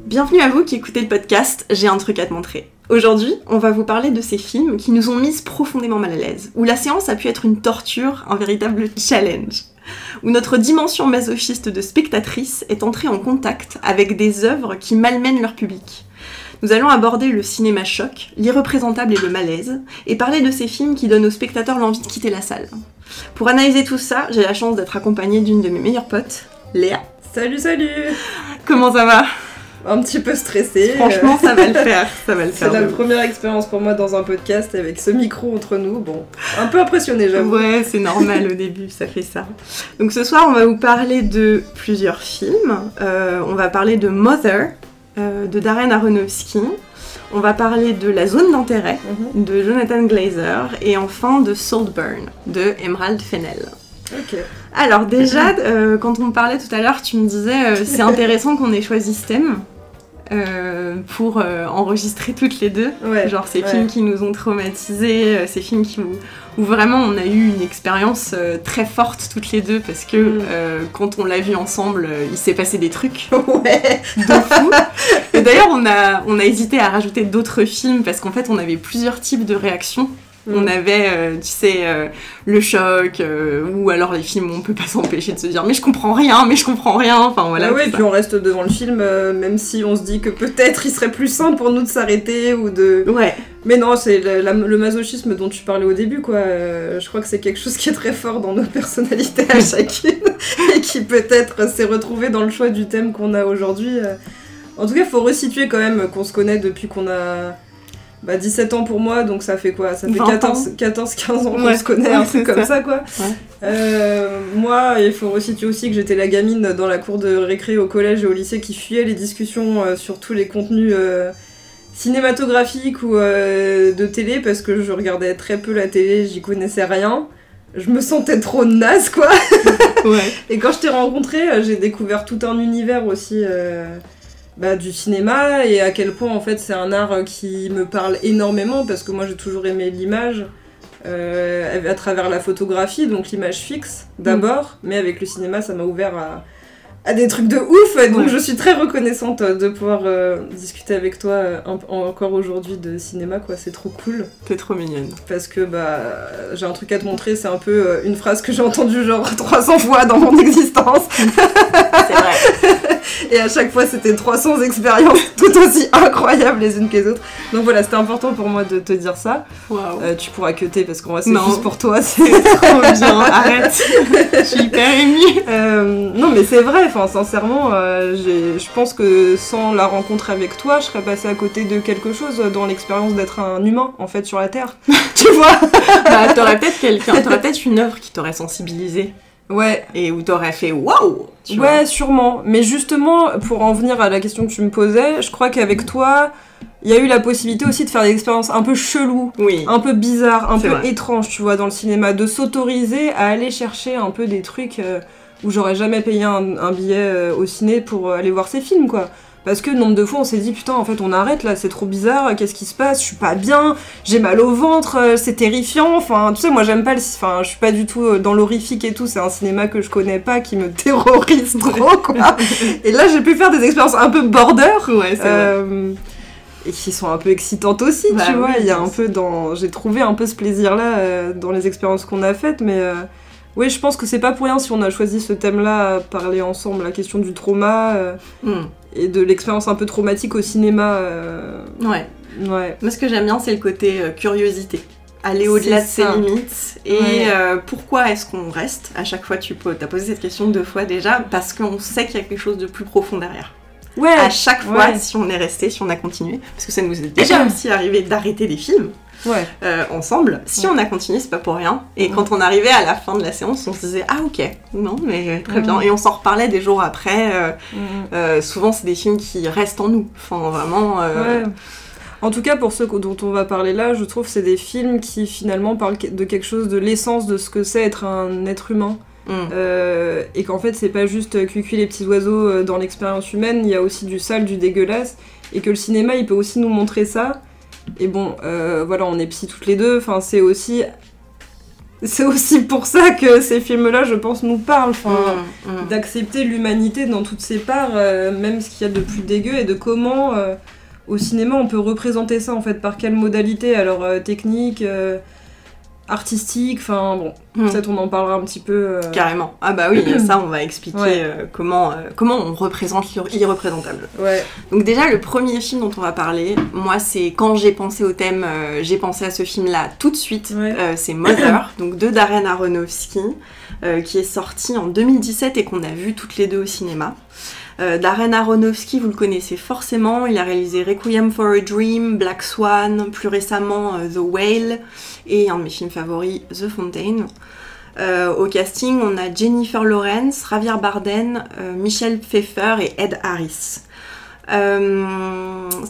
Bienvenue à vous qui écoutez le podcast J'ai un truc à te montrer. Aujourd'hui, on va vous parler de ces films qui nous ont mises profondément mal à l'aise, où la séance a pu être une torture, un véritable challenge, où notre dimension masochiste de spectatrice est entrée en contact avec des œuvres qui malmènent leur public. Nous allons aborder le cinéma choc, l'irreprésentable et le malaise, et parler de ces films qui donnent aux spectateurs l'envie de quitter la salle. Pour analyser tout ça, j'ai la chance d'être accompagnée d'une de mes meilleures potes, Léa. Salut. Comment ça va ? Un petit peu stressée. Franchement, ça va le faire. C'est la première expérience pour moi dans un podcast avec ce micro entre nous. Bon, un peu impressionnée, j'avoue. Ouais, c'est normal au début, ça fait ça. Donc ce soir, on va vous parler de plusieurs films. On va parler de Mother, de Darren Aronofsky. On va parler de La Zone d'intérêt, de Jonathan Glazer. Et enfin de Saltburn, de Emerald Fennell. Ok. Alors déjà, quand on parlait tout à l'heure, tu me disais c'est intéressant qu'on ait choisi ce thème pour enregistrer toutes les deux. Ouais, genre ces films qui nous ont traumatisés, ces films où vraiment on a eu une expérience très forte toutes les deux parce que quand on l'a vu ensemble, il s'est passé des trucs de fou. Et d'ailleurs on a hésité à rajouter d'autres films parce qu'en fait on avait plusieurs types de réactions. On avait, le choc, ou alors les films où on peut pas s'empêcher de se dire mais je comprends rien, enfin voilà. Ah ouais, et puis on reste devant le film, même si on se dit que peut-être il serait plus simple pour nous de s'arrêter ou de... Ouais. Mais non, c'est le masochisme dont tu parlais au début, quoi. Je crois que c'est quelque chose qui est très fort dans nos personnalités à chacune, et qui peut-être s'est retrouvé dans le choix du thème qu'on a aujourd'hui. En tout cas, faut resituer quand même qu'on se connaît depuis qu'on a... 17 ans pour moi, donc ça fait quoi ? Ça fait 14-15 ans qu'on se connaît, un truc comme ça, quoi. Ouais. Moi, il faut resituer aussi que j'étais la gamine dans la cour de récré au collège et au lycée qui fuyait les discussions sur tous les contenus cinématographiques ou de télé, parce que je regardais très peu la télé, j'y connaissais rien. Je me sentais trop naze, quoi. Ouais. Et quand je t'ai rencontrée, j'ai découvert tout un univers aussi... du cinéma, et à quel point en fait c'est un art qui me parle énormément parce que moi j'ai toujours aimé l'image à travers la photographie, donc l'image fixe d'abord, mais avec le cinéma ça m'a ouvert à des trucs de ouf, et donc je suis très reconnaissante de pouvoir discuter avec toi encore aujourd'hui de cinéma, quoi. C'est trop cool. T'es trop mignonne. Parce que j'ai un truc à te montrer, c'est un peu une phrase que j'ai entendue genre 300 fois dans mon existence. C'est vrai. Et à chaque fois, c'était 300 expériences tout aussi incroyables les unes que les autres. Donc voilà, c'était important pour moi de te dire ça. Wow. Tu pourras cuter parce qu'en vrai, c'est juste pour toi. C'est trop bien, arrête. Je suis hyper émue. Non, mais c'est vrai, sincèrement, je pense que sans la rencontre avec toi, je serais passée à côté de quelque chose dans l'expérience d'être un humain, en fait, sur la Terre. Tu vois. T'aurais peut-être une œuvre qui t'aurait sensibilisée. Ouais. Et où t'aurais fait waouh. Ouais, sûrement. Mais justement, pour en venir à la question que tu me posais, je crois qu'avec toi, il y a eu la possibilité aussi de faire des expériences un peu cheloues, un peu bizarres, un peu étranges, tu vois, dans le cinéma, de s'autoriser à aller chercher un peu des trucs où j'aurais jamais payé un billet au ciné pour aller voir ces films, quoi. Parce que nombre de fois on s'est dit putain en fait on arrête là, c'est trop bizarre, qu'est-ce qui se passe, je suis pas bien, j'ai mal au ventre, c'est terrifiant, enfin tu sais moi j'aime pas je suis pas du tout dans l'horrifique et tout, c'est un cinéma que je connais pas, qui me terrorise trop, quoi. Et là j'ai pu faire des expériences un peu border, et qui sont un peu excitantes aussi, tu vois, il y a un peu j'ai trouvé un peu ce plaisir là dans les expériences qu'on a faites, mais oui, je pense que c'est pas pour rien si on a choisi ce thème-là, à parler ensemble, la question du trauma et de l'expérience un peu traumatique au cinéma. Ouais. Moi, ce que j'aime bien, c'est le côté curiosité. Aller au-delà de ses limites. Et pourquoi est-ce qu'on reste ? À chaque fois, t'as posé cette question 2 fois déjà, parce qu'on sait qu'il y a quelque chose de plus profond derrière. Ouais. À chaque fois, si on est resté, si on a continué, parce que ça nous est déjà aussi arrivé d'arrêter des films. Ensemble, si on a continué, c'est pas pour rien. Et quand on arrivait à la fin de la séance, on se disait ah ok, non mais très bien. Et on s'en reparlait des jours après. Souvent, c'est des films qui restent en nous. Enfin, vraiment. En tout cas, pour ceux dont on va parler là, je trouve que c'est des films qui finalement parlent de quelque chose, de l'essence de ce que c'est être un être humain. Et qu'en fait, c'est pas juste cuicui les petits oiseaux dans l'expérience humaine, il y a aussi du sale, du dégueulasse. Et que le cinéma, il peut aussi nous montrer ça. Et bon, voilà, on est psy toutes les deux, enfin, c'est aussi c'est aussi pour ça que ces films-là, je pense, nous parlent. D'accepter l'humanité dans toutes ses parts, même ce qu'il y a de plus dégueu, et de comment, au cinéma, on peut représenter ça, en fait, par quelle modalité, alors technique, artistique, peut-être on en parlera un petit peu. Carrément. Ah bah oui, ça on va expliquer comment on représente l'irreprésentable. Ouais. Donc déjà, le premier film dont on va parler, moi c'est quand j'ai pensé au thème, j'ai pensé à ce film-là tout de suite, c'est Mother, donc de Darren Aronofsky, qui est sorti en 2017 et qu'on a vu toutes les deux au cinéma. Darren Aronofsky, vous le connaissez forcément, il a réalisé Requiem for a Dream, Black Swan, plus récemment The Whale, et un de mes films favoris, The Fountain. Au casting, on a Jennifer Lawrence, Javier Bardem, Michelle Pfeiffer et Ed Harris.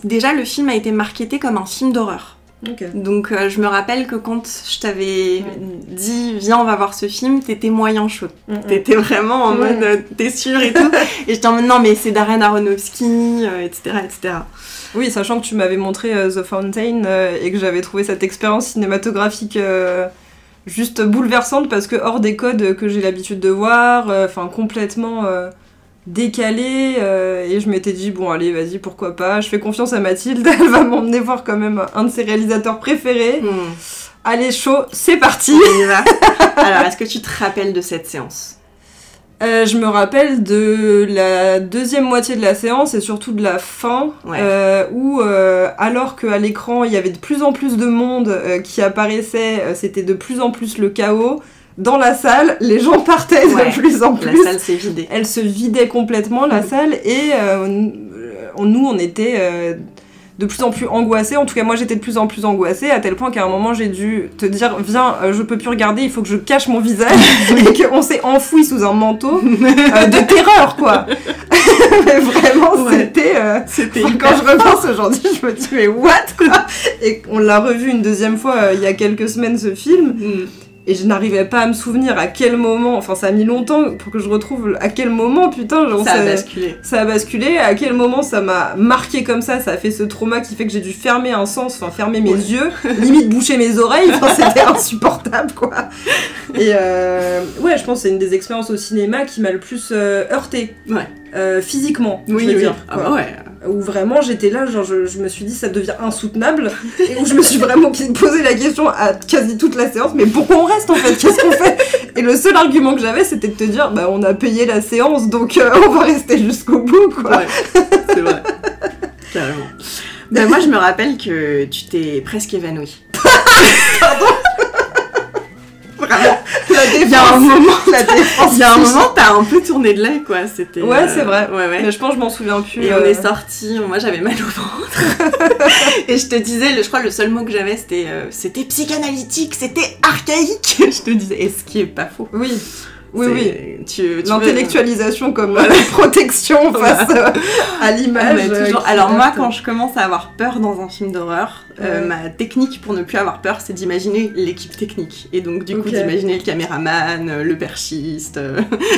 Déjà, le film a été marketé comme un film d'horreur. Okay. Donc je me rappelle que quand je t'avais dit viens on va voir ce film, t'étais moyen chaud. T'étais vraiment en mode t'es sûre et tout. Et j'étais en mode non mais c'est Darren Aronofsky, etc. Oui, sachant que tu m'avais montré The Fountain et que j'avais trouvé cette expérience cinématographique juste bouleversante parce que hors des codes que j'ai l'habitude de voir, complètement décalé, et je m'étais dit bon allez vas-y pourquoi pas, je fais confiance à Mathilde, elle va m'emmener voir quand même un de ses réalisateurs préférés. Allez chaud, c'est parti. On y va. Alors est-ce que tu te rappelles de cette séance? Je me rappelle de la deuxième moitié de la séance et surtout de la fin, où alors qu'à l'écran il y avait de plus en plus de monde qui apparaissait, c'était de plus en plus le chaos. Dans la salle, les gens partaient de plus en plus. La salle s'est vidée. Elle se vidait complètement, la salle, et nous, on était de plus en plus angoissés. En tout cas, moi, j'étais de plus en plus angoissée, à tel point qu'à un moment, j'ai dû te dire « Viens, je peux plus regarder, il faut que je cache mon visage. » Et qu'on s'est enfoui sous un manteau de terreur, quoi. Mais vraiment, c'était quand je repense aujourd'hui, je me dis « Mais what ?» Et on l'a revu une deuxième fois il y a quelques semaines, ce film. Et je n'arrivais pas à me souvenir à quel moment, ça a mis longtemps pour que je retrouve à quel moment, putain, ça a basculé. Ça a basculé, à quel moment ça m'a marqué comme ça a fait ce trauma qui fait que j'ai dû fermer un sens, fermer mes yeux, limite boucher mes oreilles, c'était insupportable, quoi. Et je pense que c'est une des expériences au cinéma qui m'a le plus heurtée. Physiquement, je veux dire. Ah bah ouais. Où vraiment j'étais là, genre je me suis dit ça devient insoutenable, et où je me suis vraiment posé la question à quasi toute la séance, mais pourquoi on reste en fait, qu'est-ce qu'on fait? Et le seul argument que j'avais c'était de te dire bah on a payé la séance donc on va rester jusqu'au bout, quoi. Ouais, c'est vrai. Carrément. Bah moi je me rappelle que tu t'es presque évanouie. Pardon. Vraiment. Il y a un moment, t'as un peu tourné de l'œil, quoi. C'était. Ouais, c'est vrai. Ouais. Mais je pense que je m'en souviens plus. Et on est sortis. Moi, j'avais mal au ventre. Et je te disais, je crois, le seul mot que j'avais, c'était psychanalytique, c'était archaïque. Je te disais, et ce qui est pas faux. Oui. L'intellectualisation comme la protection face à l'image. Alors moi, quand je commence à avoir peur dans un film d'horreur, ma technique pour ne plus avoir peur, c'est d'imaginer l'équipe technique. Et donc du coup, d'imaginer le caméraman, le perchiste,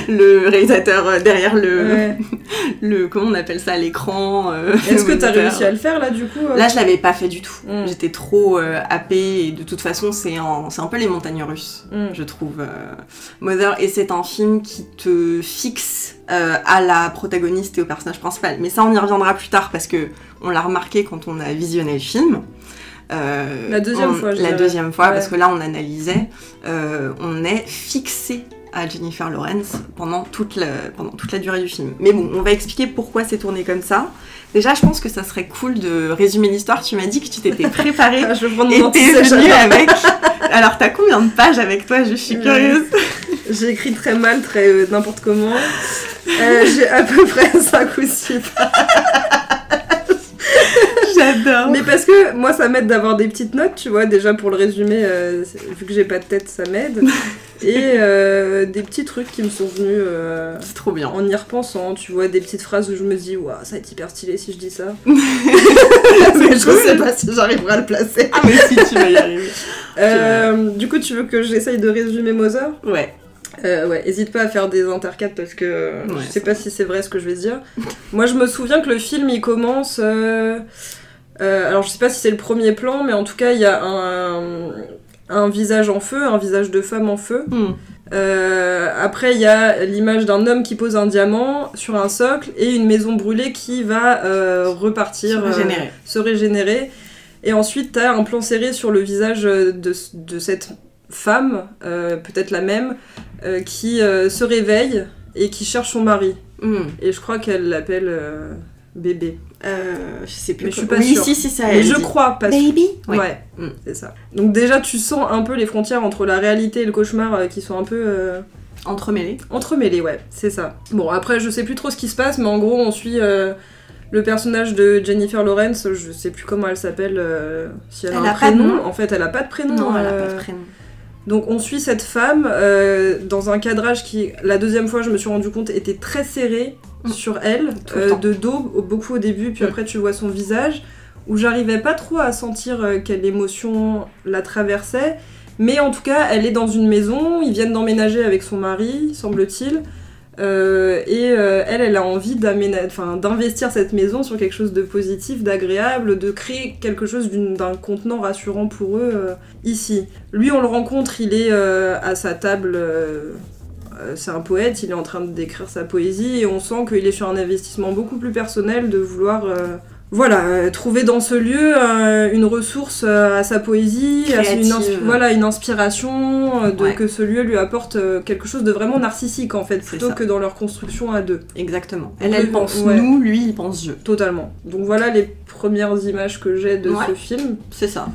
le réalisateur derrière le comment on appelle ça, l'écran. Est-ce que t'as réussi à le faire là du coup Là, je l'avais pas fait du tout. J'étais trop happée, et de toute façon, c'est un peu les montagnes russes, je trouve. Mother, et c'est un film qui te fixe à la protagoniste et au personnage principal. Mais ça, on y reviendra plus tard parce que on l'a remarqué quand on a visionné le film. La deuxième fois, parce que là, on analysait. On est fixé à Jennifer Lawrence pendant toute la durée du film. Mais bon, on va expliquer pourquoi c'est tourné comme ça. Déjà, je pense que ça serait cool de résumer l'histoire. Tu m'as dit que tu t'étais préparée je vais prendre et t'es venue avec... Alors, t'as combien de pages avec toi? Je suis curieuse. J'ai écrit très mal, très n'importe comment. J'ai à peu près 5 ou 6 pages. J'adore. Mais parce que moi, ça m'aide d'avoir des petites notes, tu vois. Déjà, pour le résumer, vu que j'ai pas de tête, ça m'aide. Et des petits trucs qui me sont venus c'est trop bien. En y repensant, tu vois, des petites phrases où je me dis waouh, ça va être hyper stylé si je dis ça. Mais je sais pas si j'arriverai à le placer. Ah mais si, tu vas y arriver. Du coup, tu veux que j'essaye de résumer Mother? Ouais. Hésite pas à faire des intercades parce que je sais pas si c'est vrai ce que je vais dire. Moi, je me souviens que le film il commence. Alors, je sais pas si c'est le premier plan, mais en tout cas, il y a un visage en feu, un visage de femme en feu. Après, il y a l'image d'un homme qui pose un diamant sur un socle et une maison brûlée qui va repartir, se régénérer. Et ensuite, t'as un plan serré sur le visage de cette femme, peut-être la même, qui se réveille et qui cherche son mari. Et je crois qu'elle l'appelle bébé. Je sais plus. Mais je suis pas sûre. Si, ça. Mais je crois parce Baby. Ouais, c'est ça. Donc déjà, tu sens un peu les frontières entre la réalité et le cauchemar qui sont un peu entremêlées, ouais, c'est ça. Bon, après, je sais plus trop ce qui se passe, mais en gros, on suit le personnage de Jennifer Lawrence. Je sais plus comment elle s'appelle. Si elle a un prénom. En fait, elle a pas de prénom. Non, elle a pas de prénom. Donc on suit cette femme dans un cadrage qui, la deuxième fois, je me suis rendu compte, était très serré sur elle, de dos, beaucoup au début, puis après tu vois son visage, où j'arrivais pas trop à sentir quelle émotion la traversait, mais en tout cas, elle est dans une maison, ils viennent d'emménager avec son mari, semble-t-il, elle a envie d'investir cette maison sur quelque chose de positif, d'agréable, de créer quelque chose d'un contenant rassurant pour eux ici. Lui, on le rencontre, il est à sa table, c'est un poète, il est en train d'écrire sa poésie et on sent qu'il est sur un investissement beaucoup plus personnel, de vouloir trouver dans ce lieu une ressource à sa poésie, une inspiration, que ce lieu lui apporte quelque chose de vraiment narcissique en fait, plutôt que dans leur construction à deux. Exactement. Elle pense nous, lui il pense je. Totalement. Donc voilà les premières images que j'ai de ce film. C'est ça.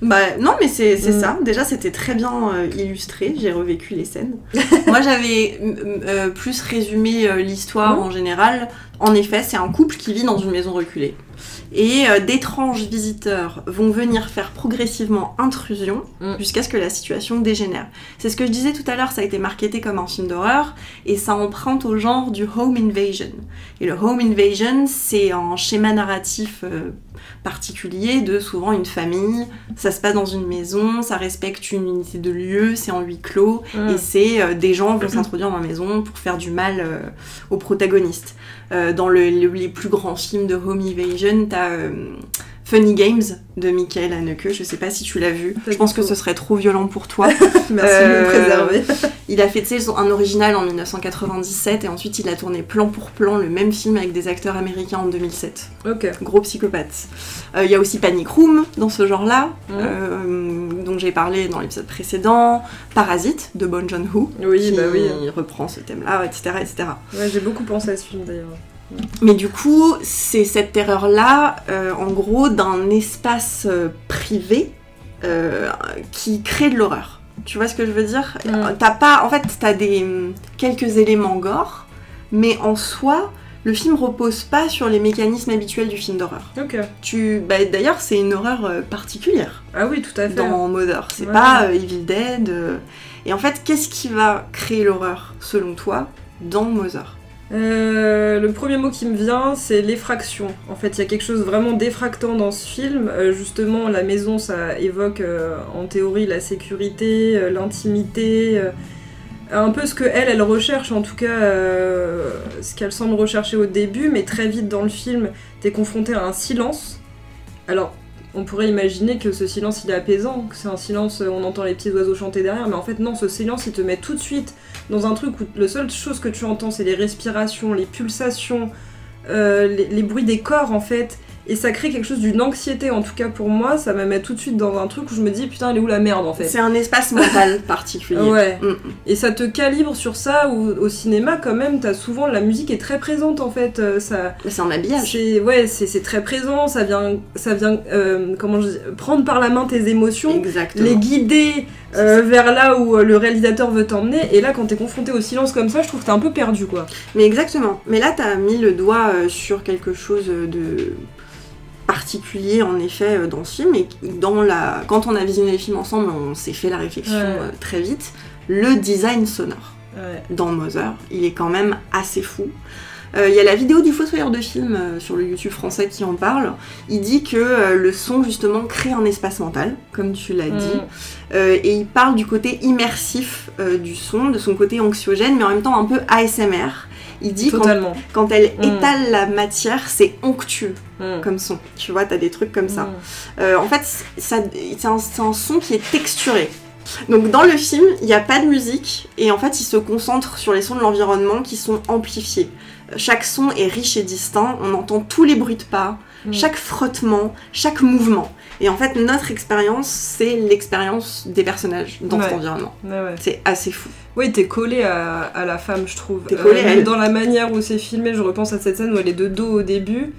Bah non mais c'est ça, déjà c'était très bien illustré, j'ai revécu les scènes. Moi j'avais plus résumé l'histoire en général. En effet c'est un couple qui vit dans une maison reculée et d'étranges visiteurs vont venir faire progressivement intrusion jusqu'à ce que la situation dégénère. C'est ce que je disais tout à l'heure, ça a été marketé comme un film d'horreur et ça emprunte au genre du home invasion. Et le home invasion c'est un schéma narratif particulier de souvent une famille, ça se passe dans une maison, ça respecte une unité de lieu, c'est en huis clos et c'est des gens vont s'introduire dans la maison pour faire du mal aux protagonistes. Dans les plus grands films de home invasion, t'as Funny Games de Michael Haneke, je sais pas si tu l'as vu, je pense que ce serait trop violent pour toi. Merci de me préserver. Il a fait un original en 1997 et ensuite il a tourné plan pour plan le même film avec des acteurs américains en 2007. Ok. Gros psychopathe. Il y a aussi Panic Room dans ce genre-là, dont j'ai parlé dans l'épisode précédent, Parasite de Bong Joon-ho, qui reprend ce thème-là, etc., etc. Ouais, j'ai beaucoup pensé à ce film d'ailleurs. Mais du coup, c'est cette terreur-là, en gros, d'un espace privé qui crée de l'horreur. Tu vois ce que je veux dire ? T'as quelques éléments gore, mais en soi, le film repose pas sur les mécanismes habituels du film d'horreur. Ok. D'ailleurs, c'est une horreur particulière. Ah oui, tout à fait. Dans Mother. C'est pas Evil Dead. Et en fait, qu'est-ce qui va créer l'horreur, selon toi, dans Mother ? Le premier mot qui me vient, c'est l'effraction. En fait, il y a quelque chose vraiment d'effractant dans ce film. Justement, la maison, ça évoque en théorie la sécurité, l'intimité, un peu ce que elle recherche, en tout cas, ce qu'elle semble rechercher au début, mais très vite dans le film, t'es confronté à un silence. Alors, on pourrait imaginer que ce silence, il est apaisant, que c'est un silence, on entend les petits oiseaux chanter derrière, mais en fait, non, ce silence, il te met tout de suite dans un truc où la seule chose que tu entends, c'est les respirations, les pulsations, les bruits des corps, en fait. Et ça crée quelque chose d'une anxiété, en tout cas pour moi, ça me met tout de suite dans un truc où je me dis putain, elle est où la merde en fait. C'est un espace mental particulier. Ouais. Et ça te calibre sur ça, où au cinéma quand même, t'as souvent, la musique est très présente en fait. C'est un habillage. C'est très présent, ça vient prendre par la main tes émotions, exactement, les guider vers là où le réalisateur veut t'emmener, et là quand t'es confronté au silence comme ça, je trouve que t'es un peu perdu quoi. Mais exactement, mais là t'as mis le doigt sur quelque chose de particulier en effet dans ce film, et quand on a visionné les films ensemble, on s'est fait la réflexion très vite. Le design sonore dans Mother, il est quand même assez fou. Il y a la vidéo du Fossoyeur de film sur le YouTube français qui en parle. Il dit que le son justement crée un espace mental, comme tu l'as dit, et il parle du côté immersif du son, de son côté anxiogène, mais en même temps un peu ASMR. Il dit quand elle étale la matière, c'est onctueux comme son. Tu vois, t'as des trucs comme ça. En fait, c'est un son qui est texturé. Donc dans le film, il n'y a pas de musique, et en fait il se concentre sur les sons de l'environnement qui sont amplifiés. Chaque son est riche et distinct, on entend tous les bruits de pas, chaque frottement, chaque mouvement. Et en fait, notre expérience, c'est l'expérience des personnages dans cet environnement. Ouais. C'est assez fou. Oui, t'es collé à la femme, je trouve. T'es collé à elle. Dans la manière où c'est filmé, je repense à cette scène où elle est de dos au début,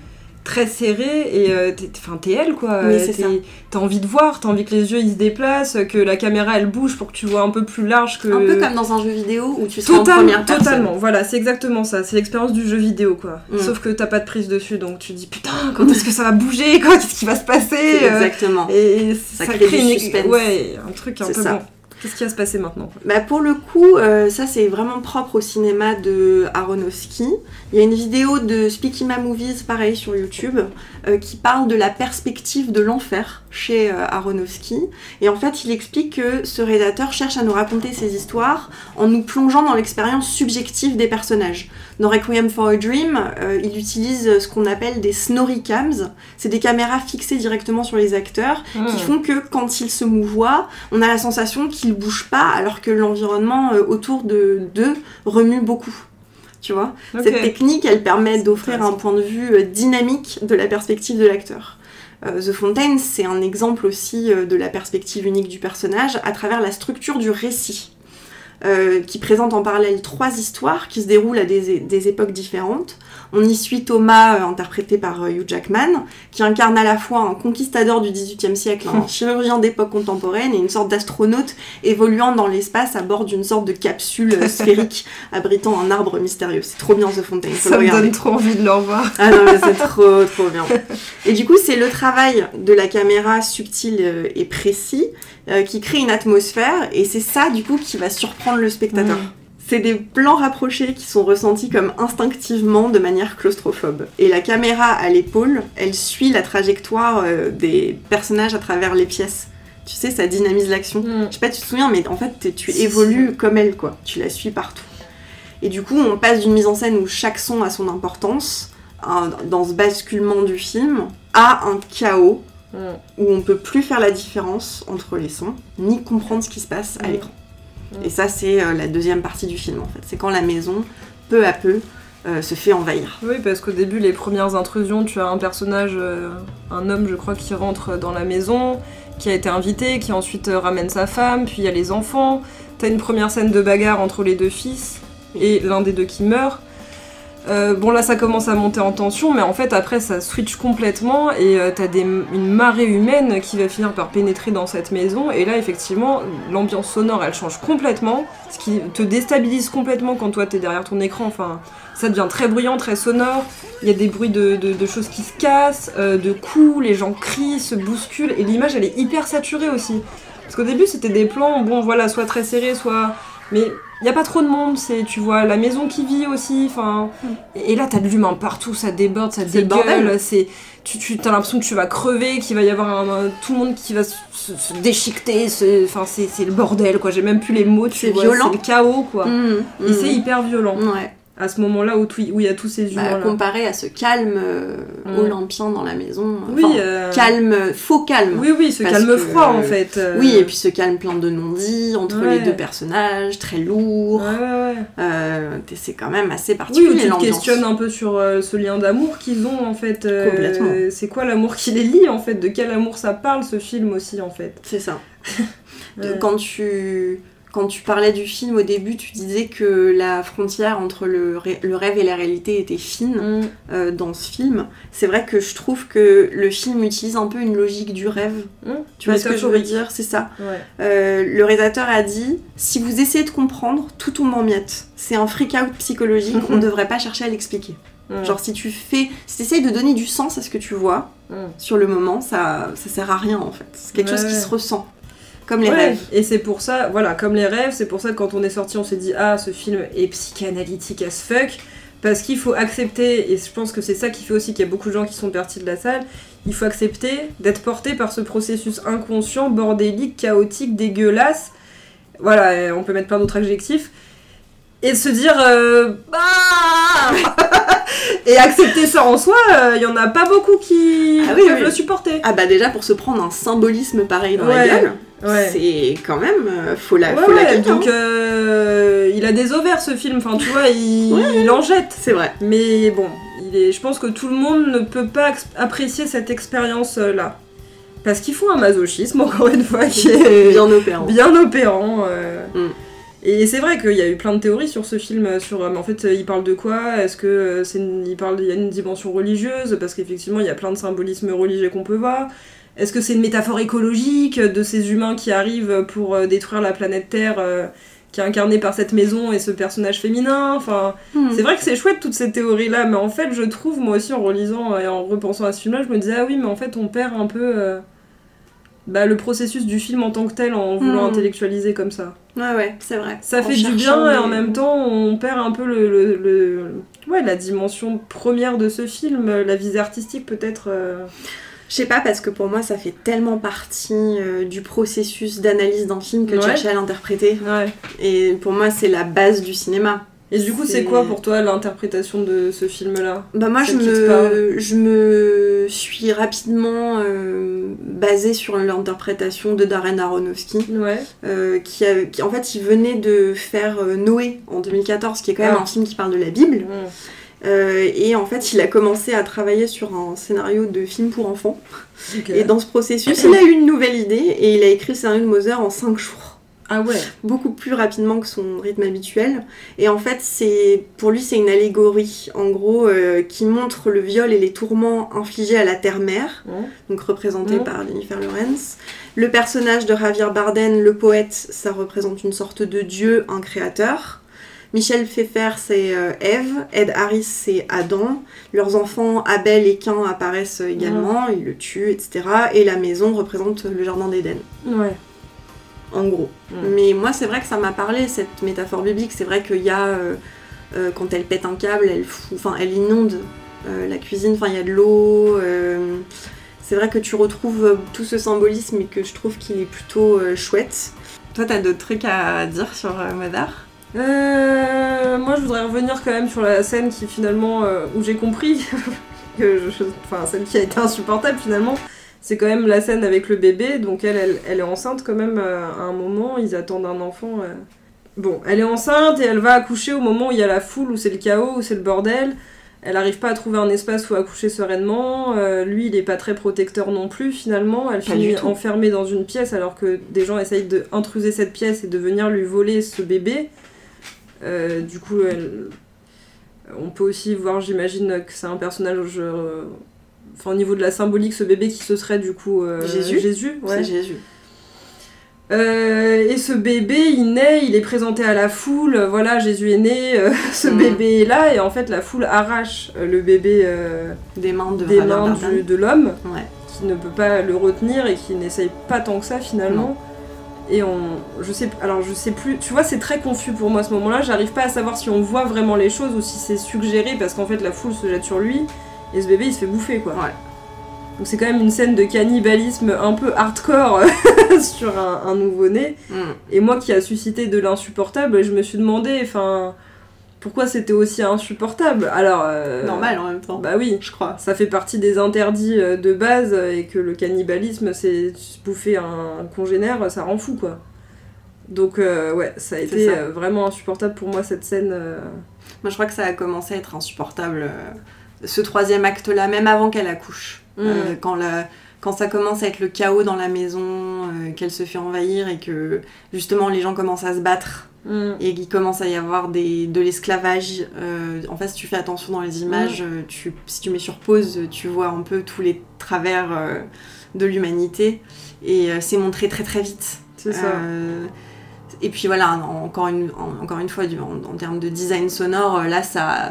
très serrée, et t'es elle, quoi. Oui, c'est ça. T'as envie de voir, t'as envie que les yeux ils se déplacent, que la caméra elle bouge pour que tu vois un peu plus large que... Un peu comme dans un jeu vidéo où tu seras en première personne. Totalement, voilà, c'est exactement ça. C'est l'expérience du jeu vidéo, quoi. Sauf que t'as pas de prise dessus, donc tu te dis putain, quand est-ce que ça va bouger, qu'est-ce qui va se passer Exactement. Et ça crée du suspense. Ouais, un truc un peu ça. bon. Qu'est-ce qui va se passer maintenant? Bah pour le coup, ça c'est vraiment propre au cinéma de Aronofsky. Il y a une vidéo de Speakima Movies, pareil, sur YouTube, qui parle de la perspective de l'enfer chez Aronofsky. Et en fait, il explique que ce réalisateur cherche à nous raconter ces histoires en nous plongeant dans l'expérience subjective des personnages. Dans Requiem for a Dream, il utilise ce qu'on appelle des snorri-cams. C'est des caméras fixées directement sur les acteurs qui font que quand ils se mouvoient, on a la sensation qu'ils bougent pas alors que l'environnement autour d'eux remue beaucoup. Tu vois, cette technique, elle permet d'offrir un point de vue dynamique de la perspective de l'acteur. The Fountain, c'est un exemple aussi de la perspective unique du personnage à travers la structure du récit. Qui présente en parallèle 3 histoires qui se déroulent à des époques différentes. On y suit Thomas, interprété par Hugh Jackman, qui incarne à la fois un conquistador du XVIIIe siècle, un chirurgien d'époque contemporaine et une sorte d'astronaute évoluant dans l'espace à bord d'une sorte de capsule sphérique abritant un arbre mystérieux. C'est trop bien The Fountain, faut le regarder. Ça me donne trop envie de le revoir. Ah non mais c'est trop bien. Et du coup c'est le travail de la caméra subtil et précis qui crée une atmosphère, et c'est ça du coup qui va surprendre le spectateur. C'est des plans rapprochés qui sont ressentis comme instinctivement de manière claustrophobe. Et la caméra à l'épaule, elle suit la trajectoire des personnages à travers les pièces. Tu sais, ça dynamise l'action. Je sais pas, tu te souviens, mais en fait, tu évolues comme elle, quoi. Tu la suis partout. Et du coup, on passe d'une mise en scène où chaque son a son importance, dans ce basculement du film, à un chaos où on peut plus faire la différence entre les sons, ni comprendre ce qui se passe à l'écran. Et ça, c'est la deuxième partie du film, en fait. C'est quand la maison, peu à peu, se fait envahir. Oui, parce qu'au début, les premières intrusions, tu as un personnage, un homme, je crois, qui rentre dans la maison, qui a été invité, qui ensuite ramène sa femme, puis il y a les enfants. T'as une première scène de bagarre entre les 2 fils, et l'un des 2 qui meurt. Bon là ça commence à monter en tension, mais en fait après ça switch complètement et t'as une marée humaine qui va finir par pénétrer dans cette maison, et là effectivement l'ambiance sonore elle change complètement, ce qui te déstabilise complètement quand toi t'es derrière ton écran, enfin ça devient très bruyant, très sonore, il y a des bruits de choses qui se cassent, de coups, les gens crient, se bousculent, et l'image elle est hyper saturée aussi. Parce qu'au début c'était des plans, bon voilà, soit très serrés, soit... Mais il y a pas trop de monde, tu vois la maison qui vit aussi, enfin... Et là t'as de l'humain partout, ça déborde, ça dégueule, t'as l'impression que tu vas crever, qu'il va y avoir tout le monde qui va se déchiqueter, enfin c'est le bordel quoi, j'ai même plus les mots, c'est violent. C'est le chaos quoi. Et c'est hyper violent. Ouais. À ce moment-là où il y a tous ces humains-là. Comparé à ce calme olympien dans la maison. Calme, faux calme. Oui, ce calme froid en fait. Oui, et puis ce calme plein de non-dits entre les 2 personnages, très lourd. C'est quand même assez particulier. Oui, tu te questionnes un peu sur ce lien d'amour qu'ils ont en fait. Complètement. C'est quoi l'amour qui les lie en fait? De quel amour ça parle ce film aussi en fait? C'est ça. Quand tu parlais du film au début, tu disais que la frontière entre le rêve et la réalité était fine dans ce film. C'est vrai que je trouve que le film utilise un peu une logique du rêve. Tu vois ce que je veux dire? C'est ça. Le réalisateur a dit, si vous essayez de comprendre, tout tombe en miettes. C'est un freak-out psychologique, on ne devrait pas chercher à l'expliquer. Genre si tu essayes de donner du sens à ce que tu vois, sur le moment, ça sert à rien en fait. C'est quelque chose qui se ressent. Comme les rêves. Et c'est pour ça, voilà, comme les rêves, c'est pour ça que quand on est sorti, on s'est dit « Ah, ce film est psychanalytique as fuck », parce qu'il faut accepter, et je pense que c'est ça qui fait aussi qu'il y a beaucoup de gens qui sont partis de la salle, il faut accepter d'être porté par ce processus inconscient, bordélique, chaotique, dégueulasse, voilà, on peut mettre plein d'autres adjectifs, et de se dire et accepter ça en soi, il y en a pas beaucoup qui peuvent le supporter. Ah bah déjà pour se prendre un symbolisme pareil dans la gueule, c'est quand même... faut la quitter. Donc il a des ovaires ce film, enfin tu vois, il en jette. C'est vrai. Mais bon, je pense que tout le monde ne peut pas apprécier cette expérience-là. Parce qu'il faut un masochisme, encore une fois, qui est bien opérant. Et c'est vrai qu'il y a eu plein de théories sur ce film, mais en fait, il parle de quoi? Est-ce que il y a une dimension religieuse? Parce qu'effectivement, il y a plein de symbolismes religieux qu'on peut voir. Est-ce que c'est une métaphore écologique de ces humains qui arrivent pour détruire la planète Terre, qui est incarnée par cette maison et ce personnage féminin? Enfin, c'est vrai que c'est chouette toutes ces théories-là, mais en fait, je trouve, moi aussi, en relisant et en repensant à ce film-là, je me disais, ah oui, mais en fait, on perd un peu... le processus du film en tant que tel en voulant intellectualiser comme ça. Ouais, c'est vrai. Ça fait du bien et en même temps on perd un peu la dimension première de ce film, la visée artistique peut-être. Je sais pas, parce que pour moi ça fait tellement partie du processus d'analyse d'un film que de chercher à l'interpréter. Ouais. Et pour moi c'est la base du cinéma. Et du coup, c'est quoi pour toi l'interprétation de ce film-là? Moi, je me suis rapidement basée sur l'interprétation de Darren Aronofsky, qui en fait, il venait de faire Noé en 2014, qui est quand même un film qui parle de la Bible. Et en fait, il a commencé à travailler sur un scénario de film pour enfants. Okay. Et dans ce processus, il a eu une nouvelle idée et il a écrit le scénario de Mother en 5 jours. Ah ouais. Beaucoup plus rapidement que son rythme habituel. Et en fait, pour lui, c'est une allégorie, en gros, qui montre le viol et les tourments infligés à la terre-mère, donc représenté par Jennifer Lawrence. Le personnage de Javier Bardem, le poète, ça représente une sorte de dieu, un créateur. Michel Pfeiffer, c'est Ève. Ed Harris, c'est Adam. Leurs enfants, Abel et Cain, apparaissent également. Ils le tuent, etc. Et la maison représente le jardin d'Éden. Ouais. En gros. Mais moi, c'est vrai que ça m'a parlé, cette métaphore biblique. C'est vrai qu'il y a, quand elle pète un câble, elle inonde la cuisine, enfin, il y a de l'eau. C'est vrai que tu retrouves tout ce symbolisme et que je trouve qu'il est plutôt chouette. Toi, t'as d'autres trucs à dire sur Mother? Moi, je voudrais revenir quand même sur la scène qui, finalement, où j'ai compris celle qui a été insupportable, finalement. C'est quand même la scène avec le bébé, donc elle est enceinte quand même à un moment, ils attendent un enfant. Bon, elle est enceinte et elle va accoucher au moment où il y a la foule, où c'est le chaos, où c'est le bordel. Elle n'arrive pas à trouver un espace où accoucher sereinement. Lui, il est pas très protecteur non plus, finalement. Elle finit enfermée dans une pièce alors que des gens essayent d'intruser cette pièce et de venir lui voler ce bébé. Du coup, on peut aussi voir, j'imagine, que c'est un personnage... Enfin, au niveau de la symbolique, ce bébé qui se serait du coup Jésus, ouais. C'est Jésus. Et ce bébé, il naît, il est présenté à la foule, voilà, Jésus est né, ce bébé est là, et en fait la foule arrache le bébé des mains de l'homme, qui ne peut pas le retenir et qui n'essaye pas tant que ça finalement. Et je sais plus, tu vois, c'est très confus pour moi à ce moment-là, j'arrive pas à savoir si on voit vraiment les choses ou si c'est suggéré parce qu'en fait la foule se jette sur lui. Et ce bébé, il se fait bouffer, quoi. Ouais. Donc c'est quand même une scène de cannibalisme un peu hardcore sur un nouveau-né. Et moi qui a suscité de l'insupportable, je me suis demandé, pourquoi c'était aussi insupportable. Alors... normal en même temps. Bah oui, je crois. Ça fait partie des interdits de base, et que le cannibalisme, c'est bouffer un congénère, ça rend fou, quoi. Donc ça a été vraiment insupportable pour moi, cette scène. Moi je crois que ça a commencé à être insupportable... ce troisième acte-là, même avant qu'elle accouche. Quand ça commence à être le chaos dans la maison, qu'elle se fait envahir et que justement les gens commencent à se battre et qu'il commence à y avoir de l'esclavage. En fait, si tu fais attention dans les images, si tu mets sur pause, tu vois un peu tous les travers de l'humanité. Et c'est montré très très vite. C'est ça. Et puis voilà, encore une fois, en termes de design sonore, là,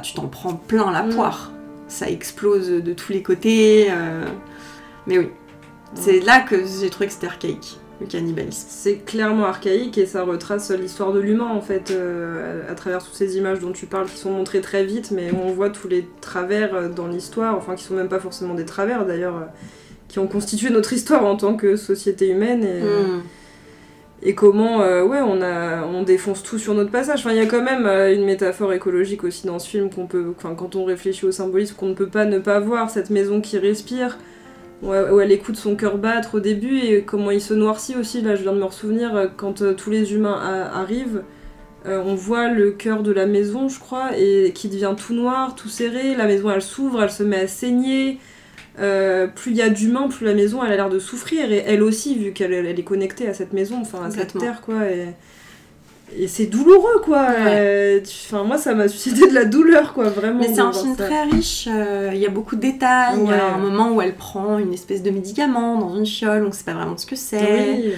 tu t'en prends plein la poire. Ça explose de tous les côtés. Mais oui, c'est là que j'ai trouvé que c'était archaïque, le cannibalisme. C'est clairement archaïque et ça retrace l'histoire de l'humain, en fait, à travers toutes ces images dont tu parles, qui sont montrées très vite, mais où on voit tous les travers dans l'histoire, enfin, qui sont même pas forcément des travers, d'ailleurs, qui ont constitué notre histoire en tant que société humaine. Et comment, on défonce tout sur notre passage. Enfin, il y a quand même une métaphore écologique aussi dans ce film quand on réfléchit au symbolisme, qu'on ne peut pas ne pas voir, cette maison qui respire. où elle écoute son cœur battre au début et comment il se noircit aussi, là je viens de me ressouvenir, quand tous les humains arrivent, on voit le cœur de la maison je crois, et qui devient tout noir, tout serré, la maison elle s'ouvre, elle se met à saigner, plus il y a d'humains, plus la maison elle a l'air de souffrir, et elle aussi vu qu'elle est connectée à cette maison, enfin à cette terre quoi, et c'est douloureux quoi, moi ça m'a suscité de la douleur quoi, vraiment. Mais c'est un film très riche, il y a beaucoup de détails, il y a un moment où elle prend une espèce de médicament dans une fiole, on sait pas vraiment ce que c'est. Oui.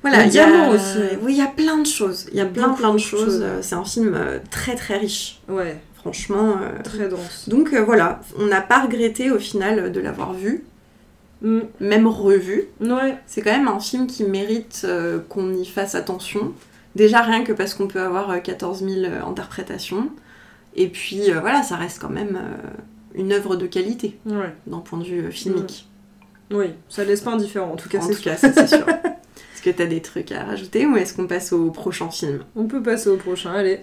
Voilà, il y a aussi. Oui, il y a plein de choses, il y a plein de choses. C'est un film très très riche. Ouais. Franchement. Très dense. Donc voilà, on n'a pas regretté au final de l'avoir vu. Même revu. Ouais. C'est quand même un film qui mérite qu'on y fasse attention. Déjà rien que parce qu'on peut avoir 14 000 interprétations. Et puis voilà, ça reste quand même une œuvre de qualité, d'un point de vue filmique. Oui, ça laisse pas indifférent en tout cas. C'est sûr. Est-ce que t'as des trucs à rajouter ou est-ce qu'on passe au prochain film ? On peut passer au prochain, allez.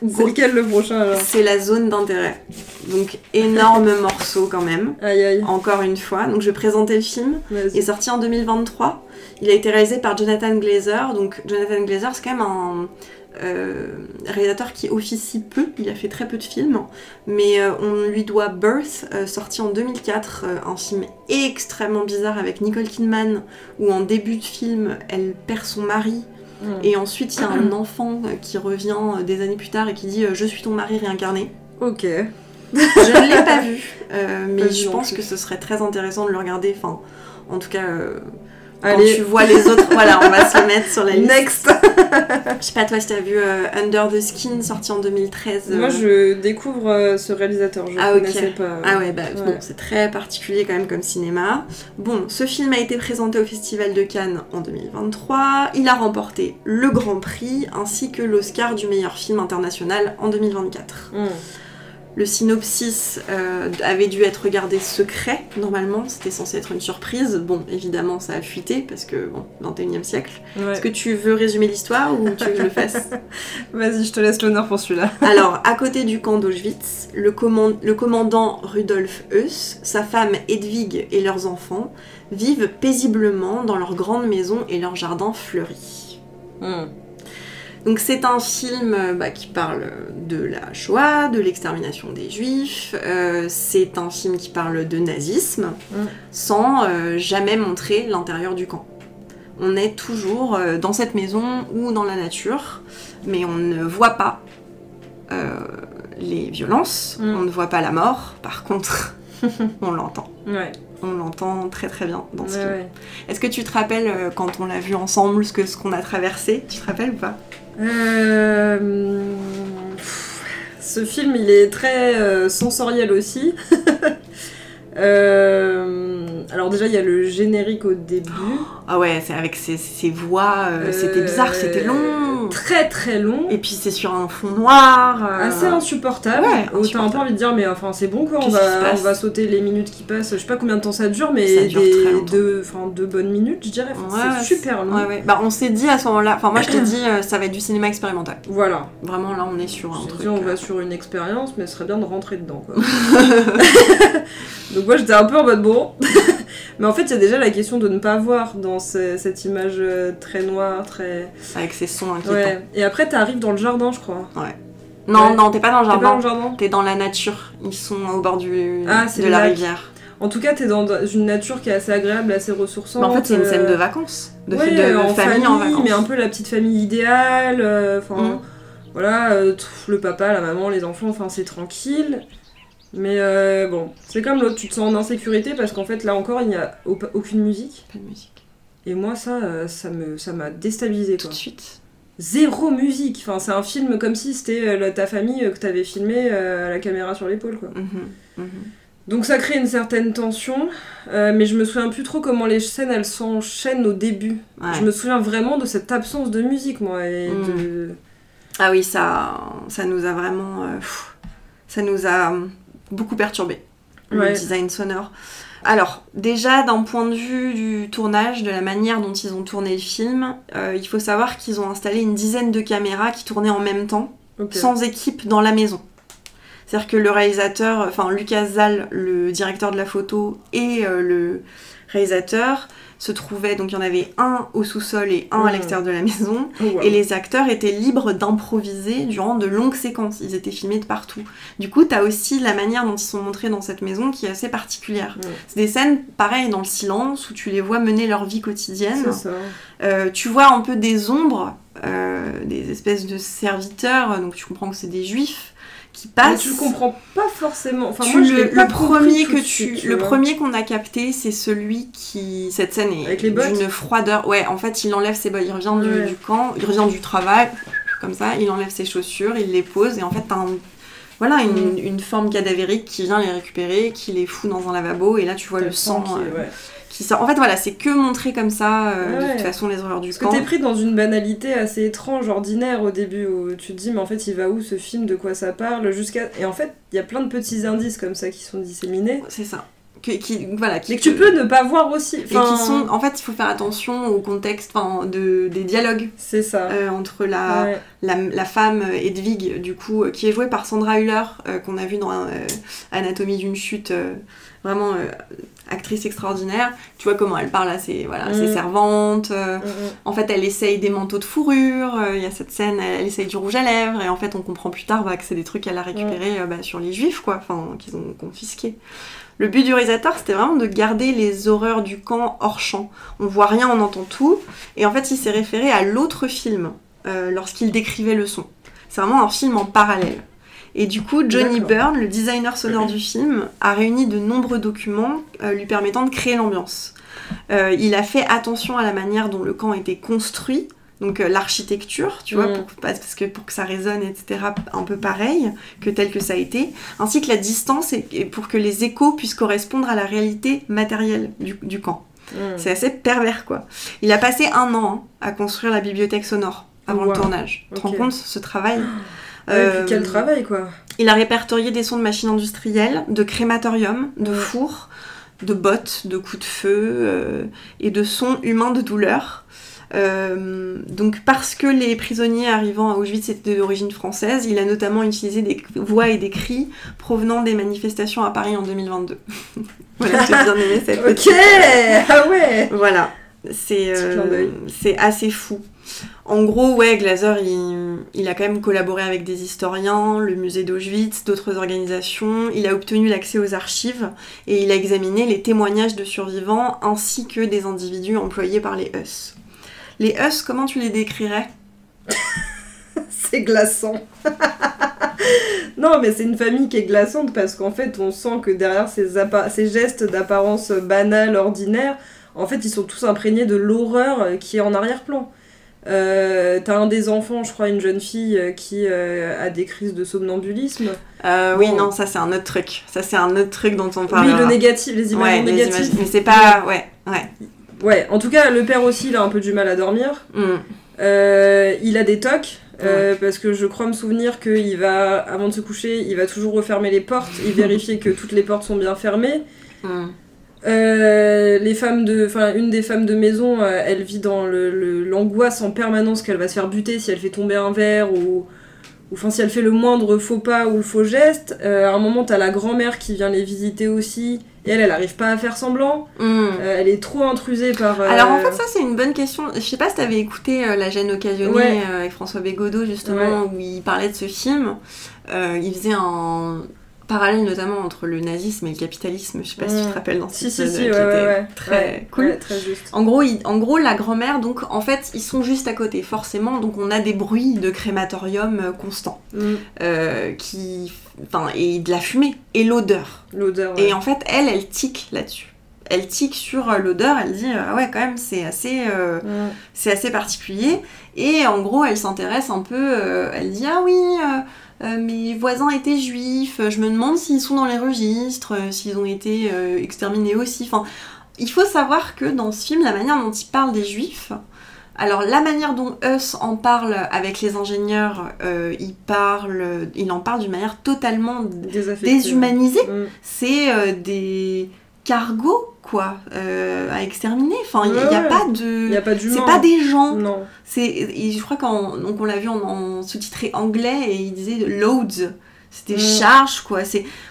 Donc, c'est lequel le prochain alors ? C'est La Zone d'intérêt. Donc énorme morceau quand même. Aïe aïe. Encore une fois. Donc je vais présenter le film. Vas-y. Il est sorti en 2023. Il a été réalisé par Jonathan Glazer. Donc Jonathan Glazer, c'est quand même un réalisateur qui officie peu. Il a fait très peu de films. Mais on lui doit Birth, sorti en 2004. Un film extrêmement bizarre avec Nicole Kidman, où en début de film, elle perd son mari. Et ensuite, il y a un enfant qui revient des années plus tard et qui dit « Je suis ton mari réincarné ». Ok. Je ne l'ai pas vu, mais je pense que ce serait très intéressant de le regarder. Enfin, en tout cas, quand tu vois les autres, voilà, on va se le mettre sur la liste. Next. Je sais pas, toi, si t'as vu Under the Skin, sorti en 2013. Moi, je découvre ce réalisateur, je connaissais pas. Ah ouais, bon, c'est très particulier quand même comme cinéma. Bon, ce film a été présenté au Festival de Cannes en 2023. Il a remporté le Grand Prix, ainsi que l'Oscar du meilleur film international en 2024. Le synopsis avait dû être regardé secret, normalement, c'était censé être une surprise. Bon, évidemment, ça a fuité, parce que, bon, 21e siècle. Ouais. Est-ce que tu veux résumer l'histoire, ou tu veux que je le fasse ? Vas-y, je te laisse l'honneur pour celui-là. Alors, à côté du camp d'Auschwitz, le commandant Rudolf Höss, sa femme Hedwig et leurs enfants vivent paisiblement dans leur grande maison et leur jardin fleuri. Donc c'est un film qui parle de la Shoah, de l'extermination des Juifs, c'est un film qui parle de nazisme, sans jamais montrer l'intérieur du camp. On est toujours dans cette maison ou dans la nature, mais on ne voit pas les violences, on ne voit pas la mort, par contre, on l'entend. Ouais. On l'entend très très bien dans ce film. Ouais. Est-ce que tu te rappelles, quand on l'a vu ensemble, ce qu'on a traversé ? Tu te rappelles ou pas ? Ce film, il est très sensoriel aussi. Alors déjà, il y a le générique au début. Ah ouais, c'est avec ses voix, c'était bizarre, c'était long. Très très long. Et puis c'est sur un fond noir. Assez insupportable. Ouais, t'as un peu envie de dire, mais enfin c'est bon quoi, on va sauter les minutes qui passent. Je sais pas combien de temps ça dure, mais ça dure deux bonnes minutes, je dirais. C'est super long. Ouais. Bah on s'est dit à ce moment-là, enfin moi je t'ai dit, ça va être du cinéma expérimental. Voilà. Vraiment là on est sur un truc. On va sur une expérience, mais ce serait bien de rentrer dedans quoi. Donc moi j'étais un peu en mode bon. Mais en fait, il y a déjà la question de ne pas voir dans cette image très noire, très... Avec ces sons inquiétants. Ouais. Et après, t'arrives dans le jardin, je crois. Ouais. Non, t'es pas dans le jardin. T'es pas dans le jardin. T'es dans la nature. Ils sont au bord de la rivière. En tout cas, t'es dans une nature qui est assez agréable, assez ressourçante. Mais en fait, c'est une scène de vacances. De famille en vacances. Mais un peu la petite famille idéale. Voilà, le papa, la maman, les enfants, enfin, c'est tranquille. Mais bon, c'est comme l'autre, tu te sens en insécurité parce qu'en fait, là encore, il n'y a aucune musique. Pas de musique. Et moi, ça m'a déstabilisée, quoi. Tout de suite. Zéro musique. Enfin, c'est un film comme si c'était ta famille que t'avais filmé à la caméra sur l'épaule, quoi. Donc ça crée une certaine tension, mais je me souviens plus trop comment les scènes, elles s'enchaînent au début. Ouais. Je me souviens vraiment de cette absence de musique, moi. Et Ah oui, ça nous a vraiment... ça nous a... beaucoup perturbé, le design sonore. Alors, déjà, d'un point de vue du tournage, de la manière dont ils ont tourné le film, il faut savoir qu'ils ont installé une dizaine de caméras qui tournaient en même temps, sans équipe dans la maison. C'est-à-dire que le réalisateur, enfin Lucas Zal, le directeur de la photo, et le réalisateur se trouvaient, donc il y en avait un au sous-sol et un à l'extérieur de la maison, et les acteurs étaient libres d'improviser durant de longues séquences. Ils étaient filmés de partout. Du coup, t'as aussi la manière dont ils sont montrés dans cette maison qui est assez particulière. C'est des scènes, pareil, dans le silence, où tu les vois mener leur vie quotidienne. C'est ça. Tu vois un peu des ombres, des espèces de serviteurs, donc tu comprends que c'est des juifs, qui passe. Mais tu le comprends pas forcément. Enfin, le premier qu'on a capté, c'est celui qui. Cette scène est d'une froideur. Ouais, en fait, il enlève ses bottes, il revient du camp, il revient du travail, comme ça, il enlève ses chaussures, il les pose, et en fait, t'as une forme cadavérique qui vient les récupérer, qui les fout dans un lavabo, et là, tu vois le sang. Qui sort. En fait, voilà, c'est que montré comme ça, de toute façon, les horreurs du camp. Parce que t'es pris dans une banalité assez étrange, ordinaire au début, où tu te dis, mais en fait, il va où ce film, de quoi ça parle, Et en fait, il y a plein de petits indices comme ça qui sont disséminés. C'est ça. Mais que tu peux ne pas voir aussi. Et qui sont... En fait, il faut faire attention au contexte des dialogues. C'est ça. Entre la femme Hedwig, du coup, qui est jouée par Sandra Hüller, qu'on a vu dans Anatomie d'une chute, vraiment actrice extraordinaire. Tu vois comment elle parle à ses servantes. En fait, elle essaye des manteaux de fourrure. Il y a cette scène, elle essaye du rouge à lèvres. Et en fait, on comprend plus tard que c'est des trucs qu'elle a récupérés sur les juifs, quoi. Enfin, qu'ils ont confisqués. Le but du réalisateur, c'était vraiment de garder les horreurs du camp hors champ. On voit rien, on entend tout. Et en fait, il s'est référé à l'autre film lorsqu'il décrivait le son. C'est vraiment un film en parallèle. Et du coup, Johnny Byrne, le designer sonore du film, a réuni de nombreux documents lui permettant de créer l'ambiance. Il a fait attention à la manière dont le camp était construit, donc l'architecture, tu vois, pour que ça résonne, etc., un peu pareil que tel que ça a été, ainsi que la distance et pour que les échos puissent correspondre à la réalité matérielle du camp. C'est assez pervers, quoi. Il a passé 1 an à construire la bibliothèque sonore avant le tournage. Tu te rends compte, ce travail quel travail, quoi. Il a répertorié des sons de machines industrielles, de crématorium, de fours, de bottes, de coups de feu et de sons humains de douleur. Donc parce que les prisonniers arrivant à Auschwitz étaient d'origine française, il a notamment utilisé des voix et des cris provenant des manifestations à Paris en 2022. Voilà, j'ai bien aimé cette petite... Ok. Ah ouais. Voilà, c'est assez fou. En gros, Glaser, il a quand même collaboré avec des historiens, le musée d'Auschwitz, d'autres organisations. Il a obtenu l'accès aux archives et il a examiné les témoignages de survivants ainsi que des individus employés par les Huss. Les Huss, comment tu les décrirais ? C'est glaçant. Non, mais c'est une famille qui est glaçante parce qu'en fait, on sent que derrière ces gestes d'apparence banale, ordinaire, en fait, ils sont tous imprégnés de l'horreur qui est en arrière-plan. T'as un des enfants, je crois, une jeune fille qui a des crises de somnambulisme. Oui, non, ça c'est un autre truc. Ça c'est un autre truc dont on parle. Oui, le négatif, les images négatives. Mais c'est pas... Ouais, en tout cas, le père aussi, il a un peu du mal à dormir. Il a des tocs. Parce que je crois me souvenir qu'il va, avant de se coucher, il va toujours refermer les portes et vérifier que toutes les portes sont bien fermées. Une des femmes de maison, elle vit dans l'angoisse en permanence qu'elle va se faire buter si elle fait tomber un verre ou si elle fait le moindre faux pas ou le faux geste. À un moment, t'as la grand-mère qui vient les visiter aussi, et elle arrive pas à faire semblant. Elle est trop intrusée par... Alors en fait, ça c'est une bonne question. Je sais pas si t'avais écouté La gêne occasionnée avec François Bégodeau, justement, où il parlait de ce film. Il faisait un parallèle notamment entre le nazisme et le capitalisme, je sais pas si tu te rappelles dans cette scène qui était très cool. Ouais, très juste. En gros, la grand-mère, donc en fait, ils sont juste à côté, forcément, donc on a des bruits de crématorium constants, et de la fumée, et l'odeur. Et en fait, elle tique là-dessus. Elle tique sur l'odeur, elle dit quand même c'est assez particulier, et en gros elle s'intéresse un peu, elle dit mes voisins étaient juifs, je me demande s'ils sont dans les registres, s'ils ont été exterminés aussi. Enfin, il faut savoir que dans ce film, la manière dont il parle des juifs, alors la manière dont Huss en parle avec les ingénieurs, il en parle d'une manière totalement déshumanisée. C'est des cargos, quoi, à exterminer. Enfin, il n'y a pas d'humain. C'est pas des gens. Non. Je crois qu'on l'a vu en sous-titré anglais et il disait loads. C'est des charges, quoi.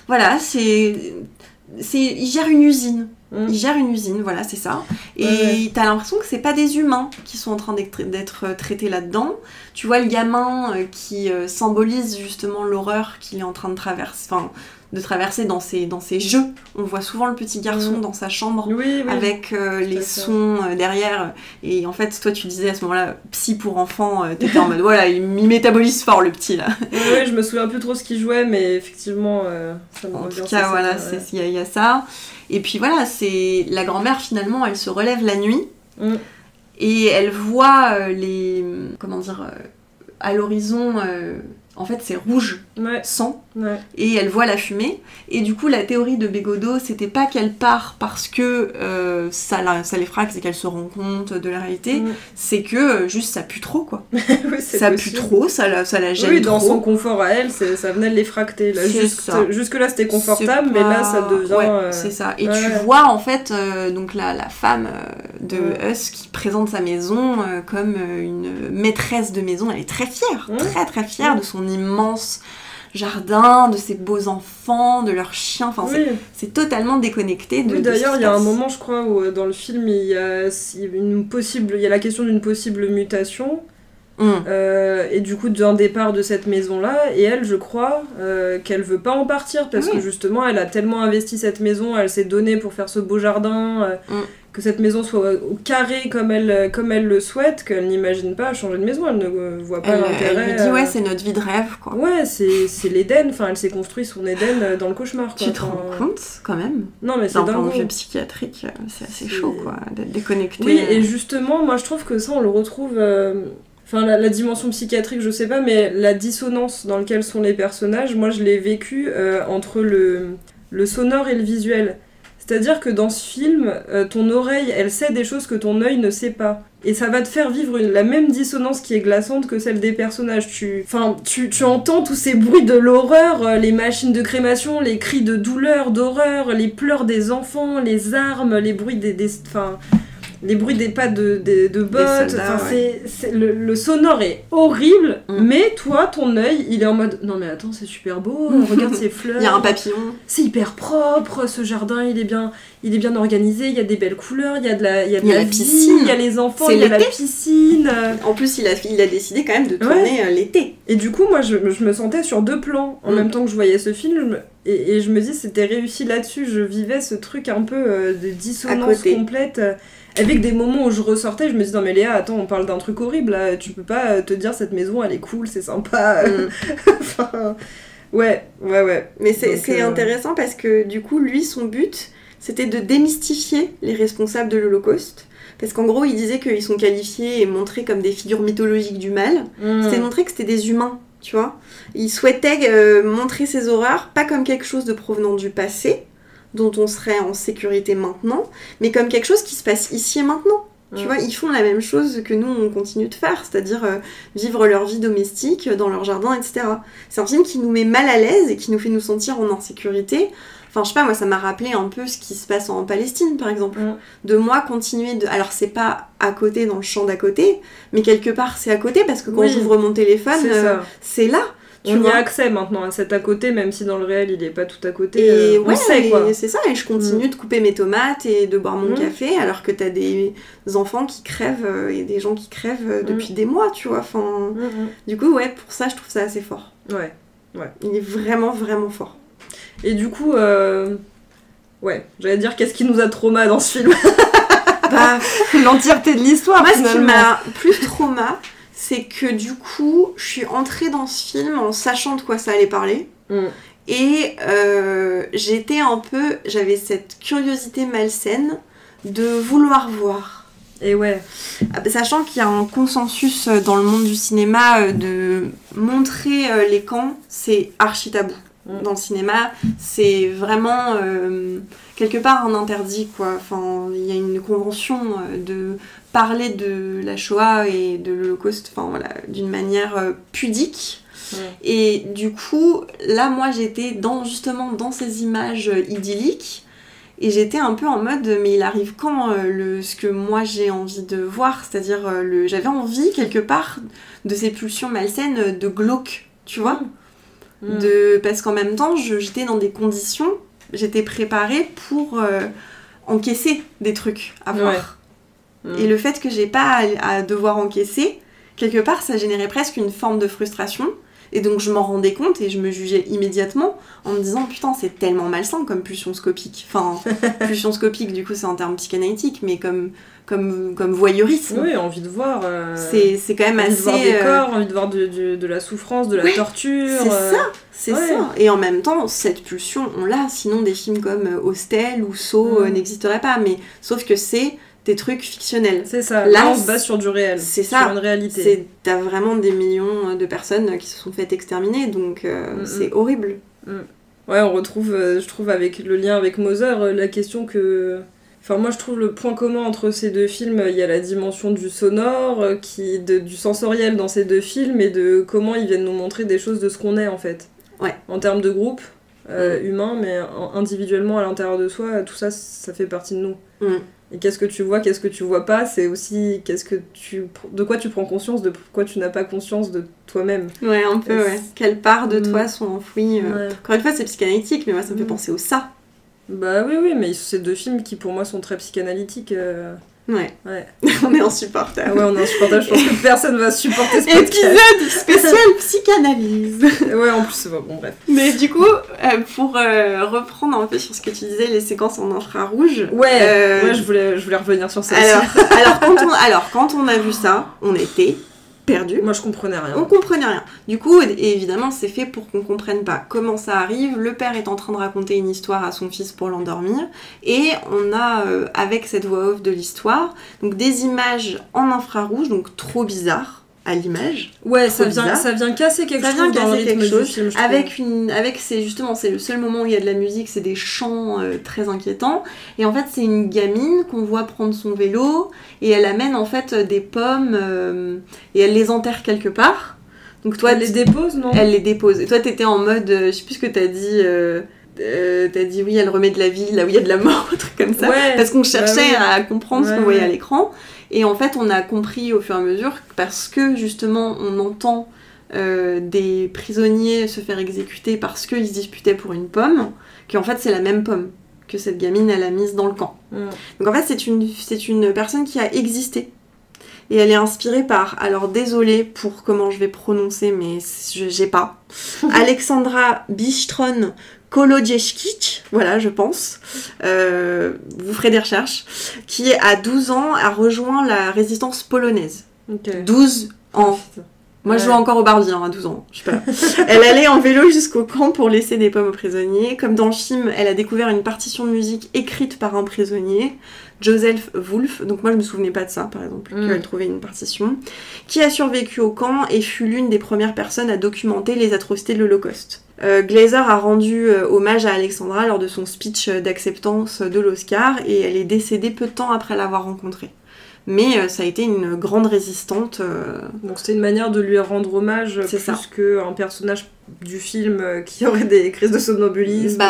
Voilà, il gère une usine. Il gère une usine, voilà, c'est ça. Et t'as l'impression que c'est pas des humains qui sont en train d'être traités là-dedans. Tu vois le gamin qui symbolise justement l'horreur qu'il est en train de traverser dans ses jeux. On voit souvent le petit garçon dans sa chambre avec les sons derrière. Et en fait, toi, tu disais à ce moment-là, psy pour enfants, t'étais en mode, voilà, il métabolise fort, le petit, là. Oui, je me souviens plus trop ce qu'il jouait, mais effectivement, ça me revient. En tout cas, voilà, il y a ça. Et puis voilà, c'est la grand-mère, finalement, elle se relève la nuit. Et elle voit à l'horizon... en fait, c'est rouge, sang, et elle voit la fumée. Et du coup, la théorie de Bégodeau, c'était pas qu'elle part parce que ça l'effraie et qu'elle se rend compte de la réalité, c'est que juste ça pue trop, quoi. Ça pue trop, ça la gêne trop. Dans son confort à elle, ça venait de l'effracter. Jusque-là, c'était confortable, mais là, ça devient... Ouais, c'est ça. Et tu vois, en fait, donc la femme de Huss qui présente sa maison comme une maîtresse de maison. Elle est très fière, très très fière de son immense jardin, de ses beaux enfants, de leurs chiens, enfin c'est totalement déconnecté de d'ailleurs il y a un moment je crois où dans le film il y a la question d'une possible mutation et du coup d'un départ de cette maison là, et elle je crois qu'elle veut pas en partir parce que justement elle a tellement investi cette maison, elle s'est donnée pour faire ce beau jardin, que cette maison soit au carré comme elle le souhaite, qu'elle n'imagine pas changer de maison, elle ne voit pas l'intérêt. Elle lui dit c'est notre vie de rêve, quoi. Ouais, c'est l'Éden, enfin elle s'est construit son Éden dans le cauchemar, quoi. Tu te rends compte quand même? Non mais c'est dingue. D'un point de vue psychiatrique, c'est assez chaud, quoi, d'être déconnecté. Oui, et justement moi je trouve que ça on le retrouve... Enfin, la dimension psychiatrique, je sais pas, mais la dissonance dans laquelle sont les personnages, moi je l'ai vécu entre le sonore et le visuel. C'est-à-dire que dans ce film, ton oreille, elle sait des choses que ton œil ne sait pas. Et ça va te faire vivre la même dissonance qui est glaçante que celle des personnages. Tu entends tous ces bruits de l'horreur, les machines de crémation, les cris de douleur, d'horreur, les pleurs des enfants, les armes, les bruits les bruits des pas de bottes, soldats, le sonore est horrible, mais toi, ton œil, il est en mode non mais attends, c'est super beau, regarde ces fleurs. Il y a un papillon. C'est hyper propre, ce jardin, il est bien organisé, il y a des belles couleurs, il y a de la piscine, il y a les enfants, il y a la piscine. En plus, il a décidé quand même de tourner l'été. Et du coup, moi, je me sentais sur deux plans en même temps que je voyais ce film. Et je me dis, c'était réussi là-dessus. Je vivais ce truc un peu de dissonance complète. Avec des moments où je ressortais, je me dis non mais Léa, attends, on parle d'un truc horrible là, tu peux pas te dire cette maison elle est cool, c'est sympa. Enfin, ouais. Mais c'est intéressant parce que du coup, lui, son but, c'était de démystifier les responsables de l'Holocauste. Parce qu'en gros, il disait qu'ils sont qualifiés et montrés comme des figures mythologiques du mal. C'était montrer que c'était des humains, tu vois. Il souhaitait montrer ces horreurs, pas comme quelque chose de provenant du passé, dont on serait en sécurité maintenant, mais comme quelque chose qui se passe ici et maintenant. Tu vois, ils font la même chose que nous, on continue de faire, c'est-à-dire vivre leur vie domestique dans leur jardin, etc. C'est un film qui nous met mal à l'aise et qui nous fait nous sentir en insécurité. Enfin, je sais pas, moi, ça m'a rappelé un peu ce qui se passe en Palestine, par exemple. De moi continuer de... Alors, c'est pas à côté, dans le champ d'à côté, mais quelque part, c'est à côté, parce que quand j'ouvre mon téléphone, c'est là. On y a accès maintenant à cet à côté, même si dans le réel il est pas tout à côté. Et on sait quoi. C'est ça, et je continue de couper mes tomates et de boire mon café, alors que t'as des enfants qui crèvent et des gens qui crèvent depuis des mois, tu vois. Enfin, du coup, ouais, pour ça, je trouve ça assez fort. Ouais. Il est vraiment, vraiment fort. Et du coup, j'allais dire qu'est-ce qui nous a trauma dans ce film. L'entièreté de l'histoire. Moi, ce qui m'a plus trauma, c'est que du coup, je suis entrée dans ce film en sachant de quoi ça allait parler. Et j'avais cette curiosité malsaine de vouloir voir. Et ouais. Sachant qu'il y a un consensus dans le monde du cinéma de montrer les camps, c'est archi tabou. Dans le cinéma, c'est vraiment quelque part un interdit, quoi. Enfin, il y a une convention de parler de la Shoah et de l'Holocauste, enfin voilà, d'une manière pudique. Et du coup, là, moi, j'étais justement dans ces images idylliques, et j'étais un peu en mode, mais il arrive quand ce que moi j'ai envie de voir, c'est-à-dire j'avais envie quelque part de ces pulsions malsaines de glauque, tu vois. Parce qu'en même temps, j'étais dans des conditions, j'étais préparée pour encaisser des trucs à voir. Et le fait que j'ai pas à devoir encaisser, quelque part, ça générait presque une forme de frustration. Et donc je m'en rendais compte et je me jugeais immédiatement en me disant putain c'est tellement malsain comme pulsion scopique. Enfin, pulsion scopique du coup c'est en termes psychanalytiques, mais comme voyeurisme. Oui, envie de voir. C'est quand même assez. Envie de voir des corps, envie de voir de la souffrance, de la torture. C'est ça. Et en même temps, cette pulsion, on l'a. Sinon, des films comme Hostel ou Saw n'existeraient pas. Mais sauf que c'est des trucs fictionnels. C'est ça. Là, on se base sur du réel. C'est sur ça. Une réalité. T'as vraiment des millions de personnes qui se sont faites exterminer. Donc, c'est horrible. Ouais, on retrouve, je trouve, avec le lien avec Mother, la question que... Enfin, moi, je trouve le point commun entre ces deux films, il y a la dimension du sonore, du sensoriel dans ces deux films, et de comment ils viennent nous montrer des choses de ce qu'on est, en fait. Ouais. En termes de groupe humain, mais individuellement, à l'intérieur de soi, tout ça, ça fait partie de nous. Et qu'est-ce que tu vois pas, c'est aussi de quoi tu prends conscience, de quoi tu n'as pas conscience de toi-même. Ouais, un peu, ouais. Quelles parts de toi sont enfouies. Encore une fois, c'est psychanalytique, mais moi, ça me fait penser au ça. Bah oui, mais c'est deux films qui pour moi sont très psychanalytiques. Ouais. On est insupportable. Ah ouais, on est insupportable. Je pense que personne va supporter ce podcast. Épisode spécial psychanalyse. Ouais, en plus, bon, bref. Mais du coup, pour reprendre un peu sur ce que tu disais, les séquences en infrarouge. Ouais, je voulais revenir sur ça. Alors, quand on a vu ça, on était perdu. Moi, je comprenais rien. On comprenait rien. Du coup, évidemment, c'est fait pour qu'on comprenne pas comment ça arrive. Le père est en train de raconter une histoire à son fils pour l'endormir. Et on a, avec cette voix off de l'histoire, donc des images en infrarouge, donc trop bizarres à l'image. Ouais, ça vient casser quelque chose dans le rythme du film, c'est le seul moment où il y a de la musique, c'est des chants très inquiétants. Et en fait, c'est une gamine qu'on voit prendre son vélo et elle amène en fait des pommes et elle les enterre quelque part. Donc toi, elle les dépose, non ? Elle les dépose. Et toi, t'étais en mode, je sais plus ce que t'as dit. T'as dit oui, elle remet de la vie là où il y a de la mort, un truc comme ça. Ouais, parce qu'on cherchait à comprendre ce qu'on voyait à l'écran. Et en fait, on a compris au fur et à mesure, parce que justement, on entend des prisonniers se faire exécuter parce qu'ils se disputaient pour une pomme, qu'en fait, c'est la même pomme que cette gamine, elle a mise dans le camp. Donc en fait, c'est une personne qui a existé. Et elle est inspirée par, alors désolée pour comment je vais prononcer, mais j'ai pas, Alexandra Bistron Kolodziejczyk, voilà, je pense, vous ferez des recherches, qui à 12 ans a rejoint la résistance polonaise. 12 ans. Moi, je joue encore au Barbie à 12 ans. Je sais pas. Elle allait en vélo jusqu'au camp pour laisser des pommes aux prisonniers. Comme dans le film, elle a découvert une partition de musique écrite par un prisonnier, Joseph Wolf. Donc moi, je me souvenais pas de ça, par exemple, qu'elle trouvait une partition. Qui a survécu au camp et fut l'une des premières personnes à documenter les atrocités de l'Holocauste. Glazer a rendu hommage à Alexandra lors de son speech d'acceptance de l'Oscar et elle est décédée peu de temps après l'avoir rencontrée. Mais ça a été une grande résistante. Donc c'était une manière de lui rendre hommage plus qu'un personnage du film qui aurait des crises de somnambuliste.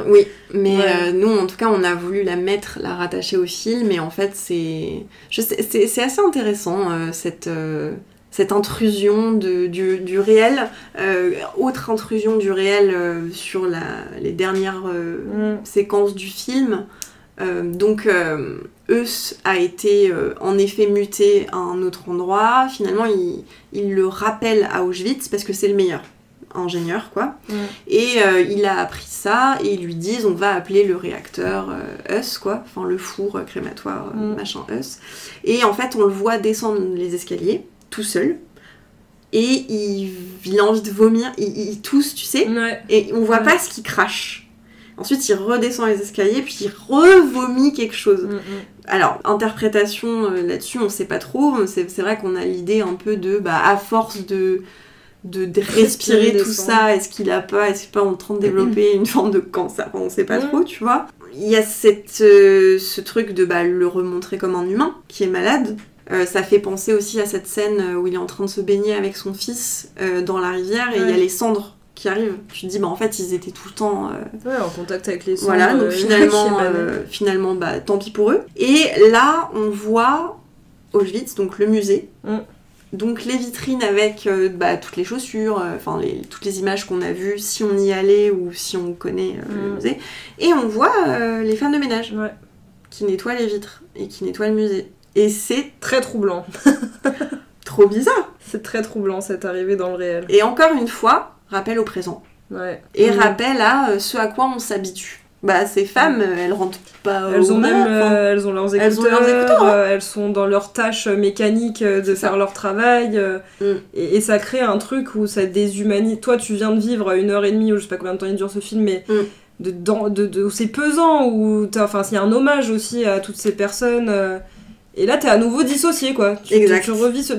Oui, mais nous en tout cas on a voulu la rattacher au film et en fait c'est assez intéressant cette intrusion du réel, autre intrusion du réel sur les dernières séquences du film. Eus a été en effet muté à un autre endroit. Finalement, il le rappelle à Auschwitz parce que c'est le meilleur ingénieur, quoi. Et il a appris ça et ils lui disent on va appeler le réacteur Eus, quoi. Enfin, le four crématoire, machin Eus. Et en fait, on le voit descendre les escaliers tout seul. Et il a envie de vomir, il tousse, tu sais. Et on voit pas ce qu'il crache. Ensuite, il redescend les escaliers, puis il revomit quelque chose. Alors, interprétation là-dessus, on sait pas trop. C'est vrai qu'on a l'idée un peu de, à force de respirer tout ça, est-ce qu'il est pas en train de développer une forme de cancer, enfin, on sait pas trop, tu vois. Il y a ce truc de le remontrer comme un humain qui est malade. Ça fait penser aussi à cette scène où il est en train de se baigner avec son fils dans la rivière et il y a les cendres qui arrivent. Tu te dis, en fait, ils étaient tout le temps... en contact avec les cendres. Voilà, donc finalement, tant pis pour eux. Et là, on voit Auschwitz, donc le musée, Donc les vitrines avec toutes les chaussures, toutes les images qu'on a vues si on y allait ou si on connaît le musée. Et on voit les femmes de ménage qui nettoient les vitres et qui nettoient le musée. Et c'est très troublant. Trop bizarre. C'est très troublant cette arrivée dans le réel. Et encore une fois, rappel au présent. Ouais. Et rappel à ce à quoi on s'habitue. Ces femmes, elles rentrent pas elles ont leurs écouteurs, elles sont dans leurs tâches mécaniques de faire leur travail, et ça crée un truc où ça déshumanise. Toi, tu viens de vivre 1h30, ou je sais pas combien de temps il dure ce film, mais où c'est pesant, où il y a un hommage aussi à toutes ces personnes, et là, t'es à nouveau dissocié, quoi. Tu revis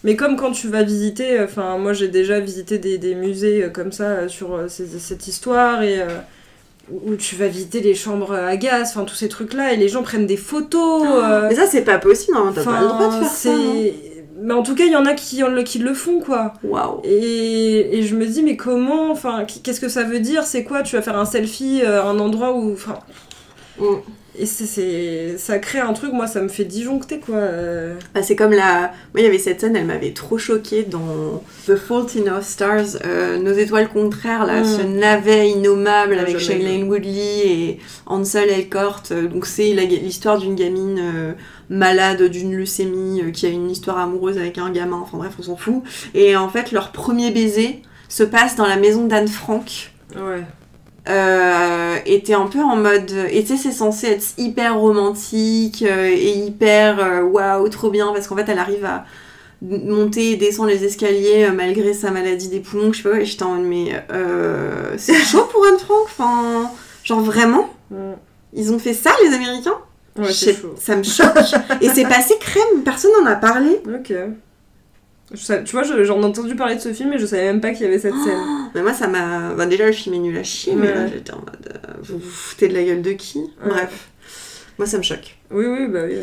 mais comme quand tu vas visiter, moi j'ai déjà visité des musées comme ça sur cette histoire, et où tu vas visiter les chambres à gaz, tous ces trucs-là, et les gens prennent des photos. Mais ça, c'est pas possible, hein, t'as pas le droit de faire ça. Mais en tout cas, il y en a qui le font, quoi. Waouh. Et je me dis, mais comment, qu'est-ce que ça veut dire? C'est quoi? Tu vas faire un selfie à un endroit où... Et ça crée un truc, moi ça me fait disjoncter, quoi. C'est comme moi il y avait cette scène, elle m'avait trop choquée dans The Fault in Our Stars, Nos étoiles contraires, là, ce navet innommable avec Shailene Woodley et Ansel Elgort. Donc c'est l'histoire d'une gamine malade d'une leucémie qui a une histoire amoureuse avec un gamin, bref, on s'en fout. Et en fait, leur premier baiser se passe dans la maison d'Anne Frank. Ouais. Était un peu en mode... Et tu sais, c'est censé être hyper romantique et hyper waouh, trop bien, parce qu'en fait, elle arrive à monter et descendre les escaliers malgré sa maladie des poumons, je sais pas, et j'étais en mode, mais c'est chaud pour Anne Frank, genre vraiment ils ont fait ça, les Américains? Ouais, c'est chaud. Ça me choque. Et c'est passé crème, personne n'en a parlé. Ok. Tu vois, j'en ai entendu parler de ce film et je savais même pas qu'il y avait cette scène. Mais moi, ça m'a... déjà, le film est nul à chier, mais là, j'étais en mode... vous vous foutez de la gueule de qui? Bref. Moi, ça me choque. Oui, bah oui.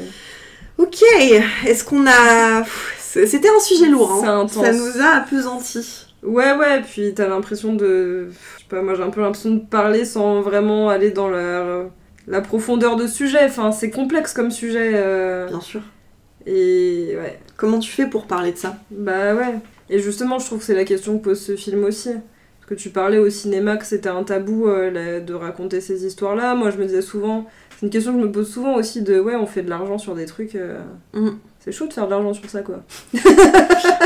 Ok, est-ce qu'on a... C'était un sujet lourd, hein. C'est intense. Ça nous a appesantis. Ouais, puis t'as l'impression de... Je sais pas, moi, j'ai un peu l'impression de parler sans vraiment aller dans la profondeur de sujet. C'est complexe comme sujet. Bien sûr. Et ouais. Comment tu fais pour parler de ça? Bah ouais. Et justement, je trouve que c'est la question que pose ce film aussi. Parce que tu parlais au cinéma que c'était un tabou de raconter ces histoires-là. Moi, je me disais souvent... C'est une question que je me pose souvent aussi de... Ouais, on fait de l'argent sur des trucs... C'est chaud de faire de l'argent sur ça, quoi.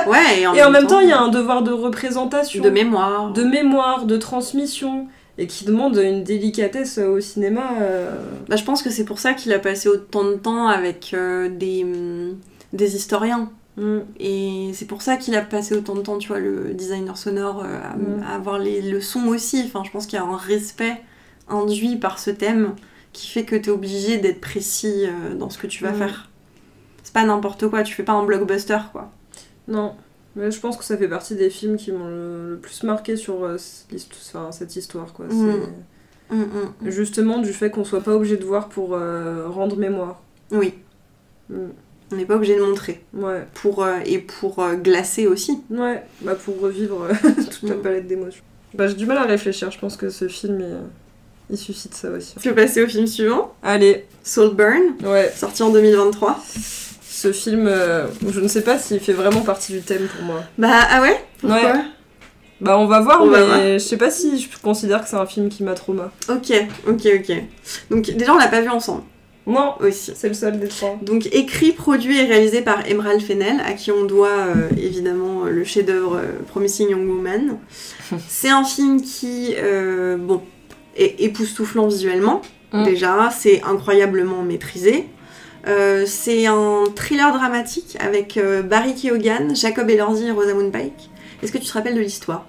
Ouais, et en même temps, il y a un devoir de représentation. De mémoire. De transmission. Et qui demande une délicatesse au cinéma. Je pense que c'est pour ça qu'il a passé autant de temps avec des historiens. Et c'est pour ça qu'il a passé autant de temps, tu vois, le designer sonore, à avoir le son aussi. Je pense qu'il y a un respect induit par ce thème qui fait que t'es obligé d'être précis dans ce que tu vas faire. C'est pas n'importe quoi, tu fais pas un blockbuster, quoi. Non. Mais je pense que ça fait partie des films qui m'ont le plus marqué sur cette histoire, quoi. Justement, du fait qu'on soit pas obligé de voir pour rendre mémoire. Oui. On n'est pas obligé de montrer. Ouais. Pour glacer aussi. Ouais, pour revivre toute la palette d'émotions. J'ai du mal à réfléchir, je pense que ce film, il suscite ça aussi. Tu veux passer au film suivant? Allez. Saltburn, sorti en 2023. Ce film, je ne sais pas s'il fait vraiment partie du thème pour moi. Ah ouais? Pourquoi? Ouais. On va voir, mais je sais pas si je considère que c'est un film qui m'a trauma. Ok. Donc déjà, on l'a pas vu ensemble. Non, aussi. C'est le seul des trois. Donc écrit, produit et réalisé par Emerald Fennell, à qui on doit évidemment le chef-d'œuvre Promising Young Woman. C'est un film qui, est époustouflant visuellement. Déjà, c'est incroyablement maîtrisé. C'est un thriller dramatique avec Barry Keoghan, Jacob Elordi et Rosamund Pike. Est-ce que tu te rappelles de l'histoire?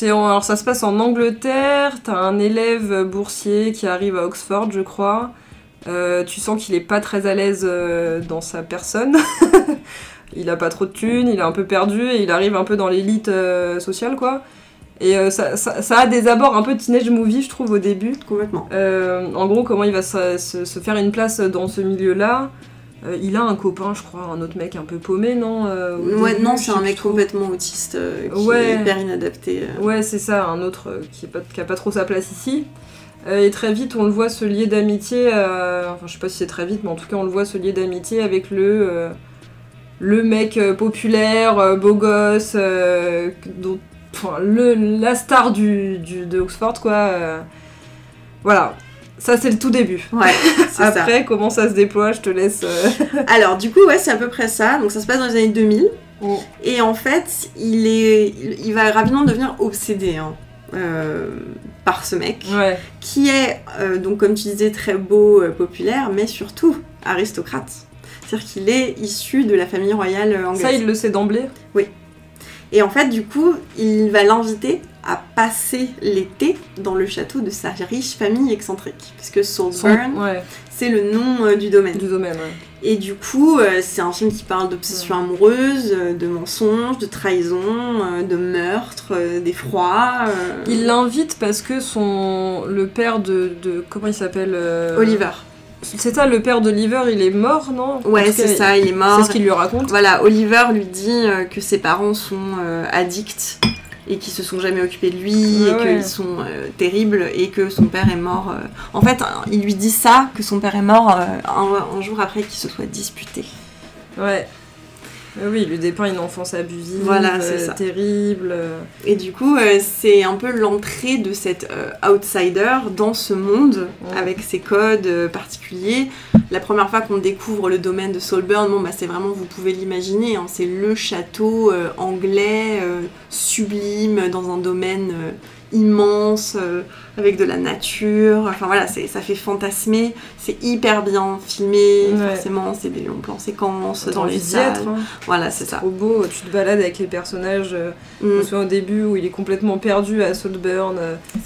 Alors ça se passe en Angleterre, t'as un élève boursier qui arrive à Oxford, je crois. Tu sens qu'il est pas très à l'aise dans sa personne. Il a pas trop de thunes, il est un peu perdu et il arrive un peu dans l'élite sociale, quoi. Et ça a des abords un peu teenage movie, je trouve, au début. Complètement. En gros, comment il va se faire une place dans ce milieu-là. Il a un copain, je crois, un autre mec un peu paumé, non? Non, c'est un mec complètement autiste qui est hyper inadapté. Ouais, c'est ça, un autre qui a pas trop sa place ici. Et très vite, on le voit se lier d'amitié, enfin je sais pas si c'est très vite, mais en tout cas on le voit se lier d'amitié avec le mec populaire, beau gosse, la star de Oxford, quoi. Voilà. Ça, c'est le tout début. Ouais, Après, ça. Comment ça se déploie, je te laisse... Alors, du coup, ouais, c'est à peu près ça. Donc, ça se passe dans les années 2000. Oh. Et en fait, il va rapidement devenir obsédé par ce mec. Ouais. Qui est, donc, comme tu disais, très beau, populaire, mais surtout aristocrate. C'est-à-dire qu'il est issu de la famille royale anglaise. Ça, il le sait d'emblée ? Oui. Et en fait, du coup, il va l'inviter à passer l'été dans le château de sa riche famille excentrique. Puisque Saltburn, c'est le nom du domaine. Et du coup, c'est un film qui parle d'obsession amoureuse, de mensonges, de trahison, de meurtre, d'effroi. Il l'invite parce que le père de comment il s'appelle Oliver. C'est ça, le père d'Oliver, il est mort, non ? Ouais, c'est ça, il est mort. C'est ce qu'il lui raconte. Voilà, Oliver lui dit que ses parents sont addicts et qu'ils se sont jamais occupés de lui, et qu'ils sont terribles, et que son père est mort... En fait, il lui dit ça, que son père est mort un jour après qu'ils se soient disputés. Ouais. Oui, il lui dépeint une enfance abusive, voilà, c'est ça. Terrible. Et du coup, c'est un peu l'entrée de cet outsider dans ce monde, avec ses codes particuliers. La première fois qu'on découvre le domaine de Saltburn, c'est vraiment, vous pouvez l'imaginer, hein, c'est le château anglais, sublime, dans un domaine immense, avec de la nature, enfin voilà, ça fait fantasmer, c'est hyper bien filmé, forcément, c'est des longs plans séquences dans les salles, voilà, c'est ça. Trop beau, tu te balades avec les personnages, je me souviens au début où il est complètement perdu à Saltburn,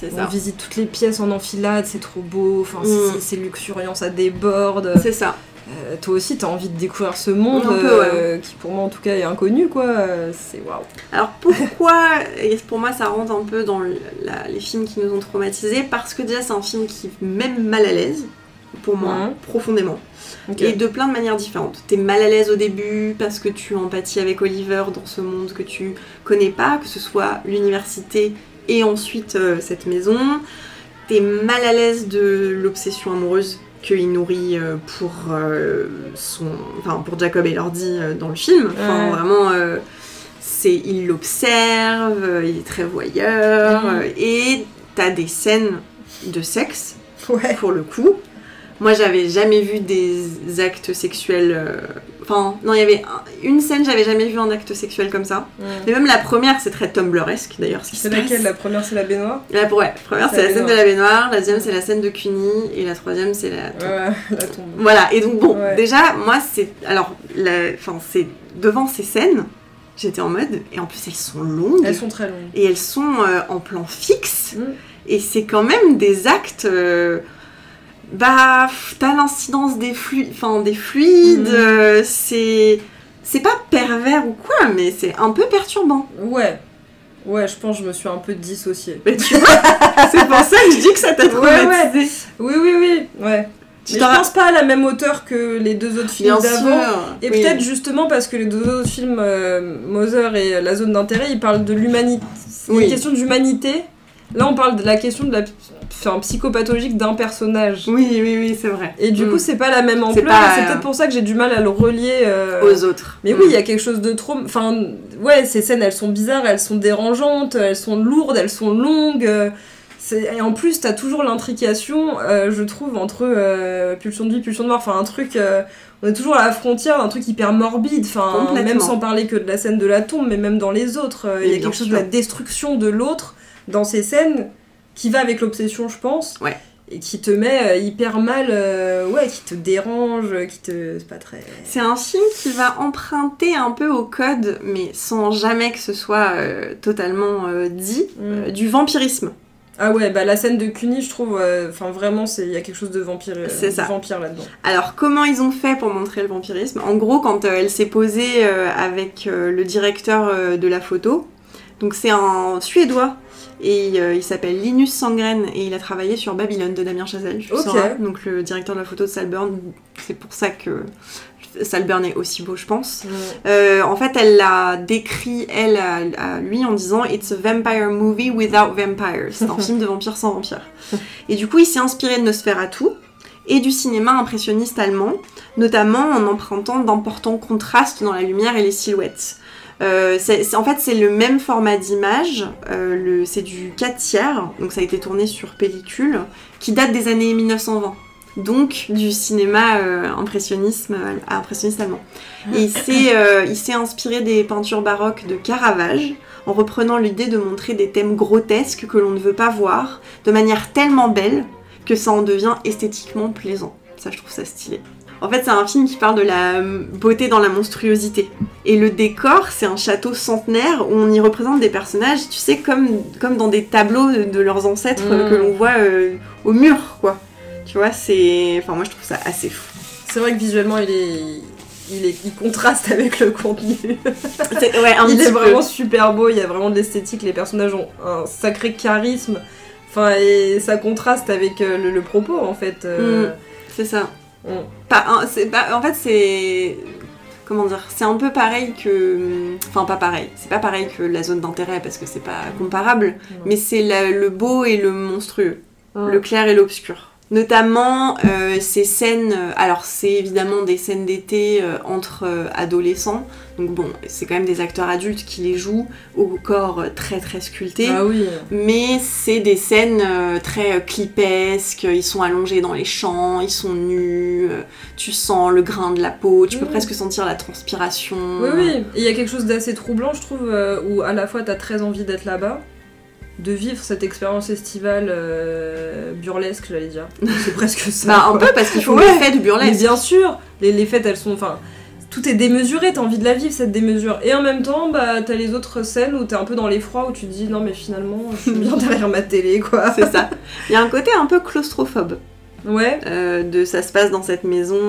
on visite toutes les pièces en enfilade, c'est trop beau, enfin, c'est luxuriant, ça déborde. C'est ça. Toi aussi, t'as envie de découvrir ce monde qui, pour moi, en tout cas, est inconnu, quoi. C'est waouh. Alors, pourquoi, et pour moi, ça rentre un peu dans les films qui nous ont traumatisés, parce que déjà, c'est un film qui met mal à l'aise, pour moi, profondément. Okay. Et de plein de manières différentes. T'es mal à l'aise au début, parce que tu empathies avec Oliver dans ce monde que tu connais pas, que ce soit l'université et ensuite cette maison. T'es mal à l'aise de l'obsession amoureuse qu'il nourrit pour Jacob Elordi dans le film. Enfin, vraiment, il l'observe, il est très voyeur, et t'as des scènes de sexe, pour le coup. Moi, j'avais jamais vu des actes sexuels... non, il y avait une scène, j'avais jamais vu un acte sexuel comme ça. Mais même la première, c'est très Tumblr-esque, d'ailleurs, ce qui se passe. C'est laquelle ? La première, c'est la baignoire ? La première, c'est la scène de la baignoire. La deuxième, c'est la scène de Cuny. Et la troisième, c'est la tombe. La tombe. Voilà, et donc, déjà, moi, c'est... Alors, c'est devant ces scènes, j'étais en mode... Et en plus, elles sont longues. Elles sont très longues. Et elles sont en plan fixe. Et c'est quand même des actes... t'as l'incidence des fluides, c'est pas pervers ou quoi, mais c'est un peu perturbant. Ouais, je pense que je me suis un peu dissociée. Mais tu vois, c'est pour ça que je dis que ça t'a traumatisé. Oui, mais je pense pas à la même hauteur que les deux autres films d'avant. Et peut-être justement parce que les deux autres films, Mother et La Zone d'intérêt, ils parlent de l'humanité, une question d'humanité. Là, on parle de la question de la psychopathologique d'un personnage. Oui, c'est vrai. Et du coup, c'est pas la même ampleur. C'est peut-être pour ça que j'ai du mal à le relier aux autres. Mais oui, il y a quelque chose de trop... Enfin, ces scènes, elles sont bizarres, elles sont dérangeantes, elles sont lourdes, elles sont longues. Et en plus, t'as toujours l'intrication, je trouve, entre pulsion de vie, pulsion de mort. Enfin, un truc... on est toujours à la frontière d'un truc hyper morbide. Enfin, même sans parler que de la scène de la tombe, mais même dans les autres. Il y a quelque chose de la destruction de l'autre dans ces scènes qui va avec l'obsession, je pense, et qui te met hyper mal, qui te dérange, c'est pas très... C'est un film qui va emprunter un peu au code, mais sans jamais que ce soit totalement dit, du vampirisme. Ah ouais, la scène de Cuny, je trouve, vraiment, il y a quelque chose de vampire là-dedans. Alors, comment ils ont fait pour montrer le vampirisme ? En gros, quand elle s'est posée avec le directeur de la photo, donc c'est un Suédois Et il s'appelle Linus Sandgren et il a travaillé sur Babylone de Damien Chazelle, tu sauras. Donc le directeur de la photo de Salburn, c'est pour ça que Salburn est aussi beau, je pense. En fait, elle l'a décrit, elle, à lui, en disant « It's a vampire movie without vampires ». C'est un film de vampires sans vampires. Et du coup, il s'est inspiré de Nosferatu et du cinéma impressionniste allemand, notamment en empruntant d'importants contrastes dans la lumière et les silhouettes. En fait, c'est le même format d'image, c'est du 4/3, donc ça a été tourné sur pellicule, qui date des années 1920. Donc du cinéma impressionniste allemand. Et il s'est inspiré des peintures baroques de Caravage, en reprenant l'idée de montrer des thèmes grotesques que l'on ne veut pas voir, de manière tellement belle que ça en devient esthétiquement plaisant. Ça, je trouve ça stylé. En fait, c'est un film qui parle de la beauté dans la monstruosité. Et le décor, c'est un château centenaire où on y représente des personnages, tu sais, comme dans des tableaux de leurs ancêtres que l'on voit au mur, quoi. Tu vois, Enfin, moi, je trouve ça assez fou. C'est vrai que visuellement, il contraste avec le contenu. Il est vraiment super beau, il y a vraiment de l'esthétique, les personnages ont un sacré charisme. Enfin, et ça contraste avec le propos, en fait. C'est ça. En fait, c'est... Comment dire, c'est un peu pareil que... Enfin, pas pareil. C'est pas pareil que la zone d'intérêt, parce que c'est pas comparable. Mais c'est le beau et le monstrueux. Le clair et l'obscur. Notamment ces scènes... alors, c'est évidemment des scènes d'été entre adolescents. Donc bon, c'est quand même des acteurs adultes qui les jouent au corps très très sculpté. Ah oui. Mais c'est des scènes très clipesques. Ils sont allongés dans les champs, ils sont nus. Tu sens le grain de la peau, tu peux presque sentir la transpiration. Oui. Et il y a quelque chose d'assez troublant, je trouve, où à la fois t'as très envie d'être là-bas, de vivre cette expérience estivale burlesque, j'allais dire. C'est presque ça. Bah, un peu, parce qu'il faut les fêtes burlesques. Mais bien sûr, les fêtes, elles sont... Enfin, tout est démesuré, t'as envie de la vivre, cette démesure. Et en même temps, bah, t'as les autres scènes où t'es un peu dans l'effroi, où tu te dis, non mais finalement, je suis bien derrière ma télé, quoi. C'est ça. Il y a un côté un peu claustrophobe. Ouais. Ça se passe dans cette maison,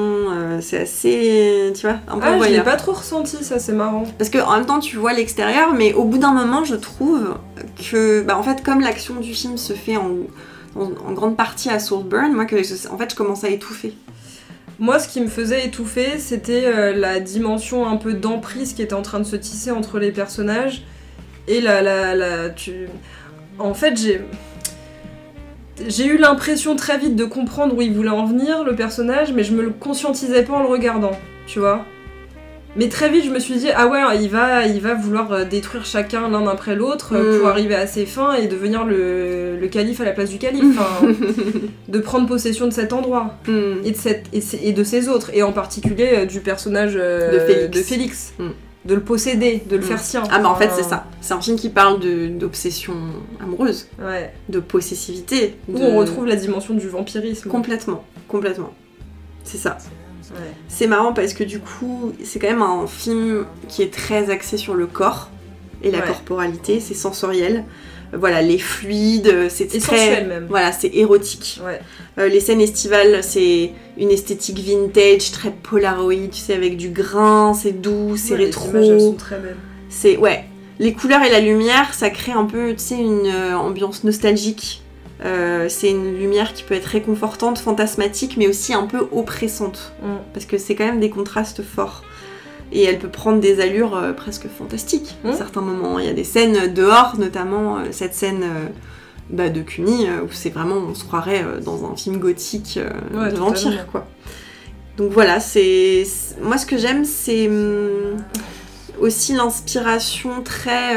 c'est assez, tu vois, un peu je l'ai pas trop ressenti, ça, c'est marrant. Parce que en même temps, tu vois l'extérieur, mais au bout d'un moment, je trouve que, en fait, comme l'action du film se fait en grande partie à Saltburn, moi, en fait, je commence à étouffer. Moi, ce qui me faisait étouffer, c'était la dimension un peu d'emprise qui était en train de se tisser entre les personnages et En fait, j'ai eu l'impression très vite de comprendre où il voulait en venir, le personnage, mais je me le conscientisais pas en le regardant, tu vois. Mais très vite, je me suis dit, ah ouais, il va vouloir détruire chacun l'un après l'autre pour arriver à ses fins et devenir le calife à la place du calife. Enfin, de prendre possession de cet endroit et de ses autres, et en particulier du personnage de Félix. De le posséder, de le faire sien. Ah bah en fait c'est ça. C'est un film qui parle d'obsession amoureuse, de possessivité. Où on retrouve la dimension du vampirisme. Complètement. C'est ça. Ouais. C'est marrant parce que du coup, c'est quand même un film qui est très axé sur le corps et la corporalité, c'est sensoriel. Voilà, les fluides, c'est très... sensuel même. Voilà, c'est érotique. Les scènes estivales, c'est une esthétique vintage, très Polaroid, tu sais, avec du grain, c'est doux, c'est rétro. Les images, elles sont très belles. Les couleurs et la lumière, ça crée un peu, tu sais, une ambiance nostalgique. C'est une lumière qui peut être réconfortante, fantasmatique, mais aussi un peu oppressante. Parce que c'est quand même des contrastes forts. Et elle peut prendre des allures presque fantastiques à certains moments. Il y a des scènes dehors, notamment cette scène de Cluny, où c'est vraiment, on se croirait dans un film gothique de vampire, quoi. Donc voilà, moi ce que j'aime, c'est aussi l'inspiration très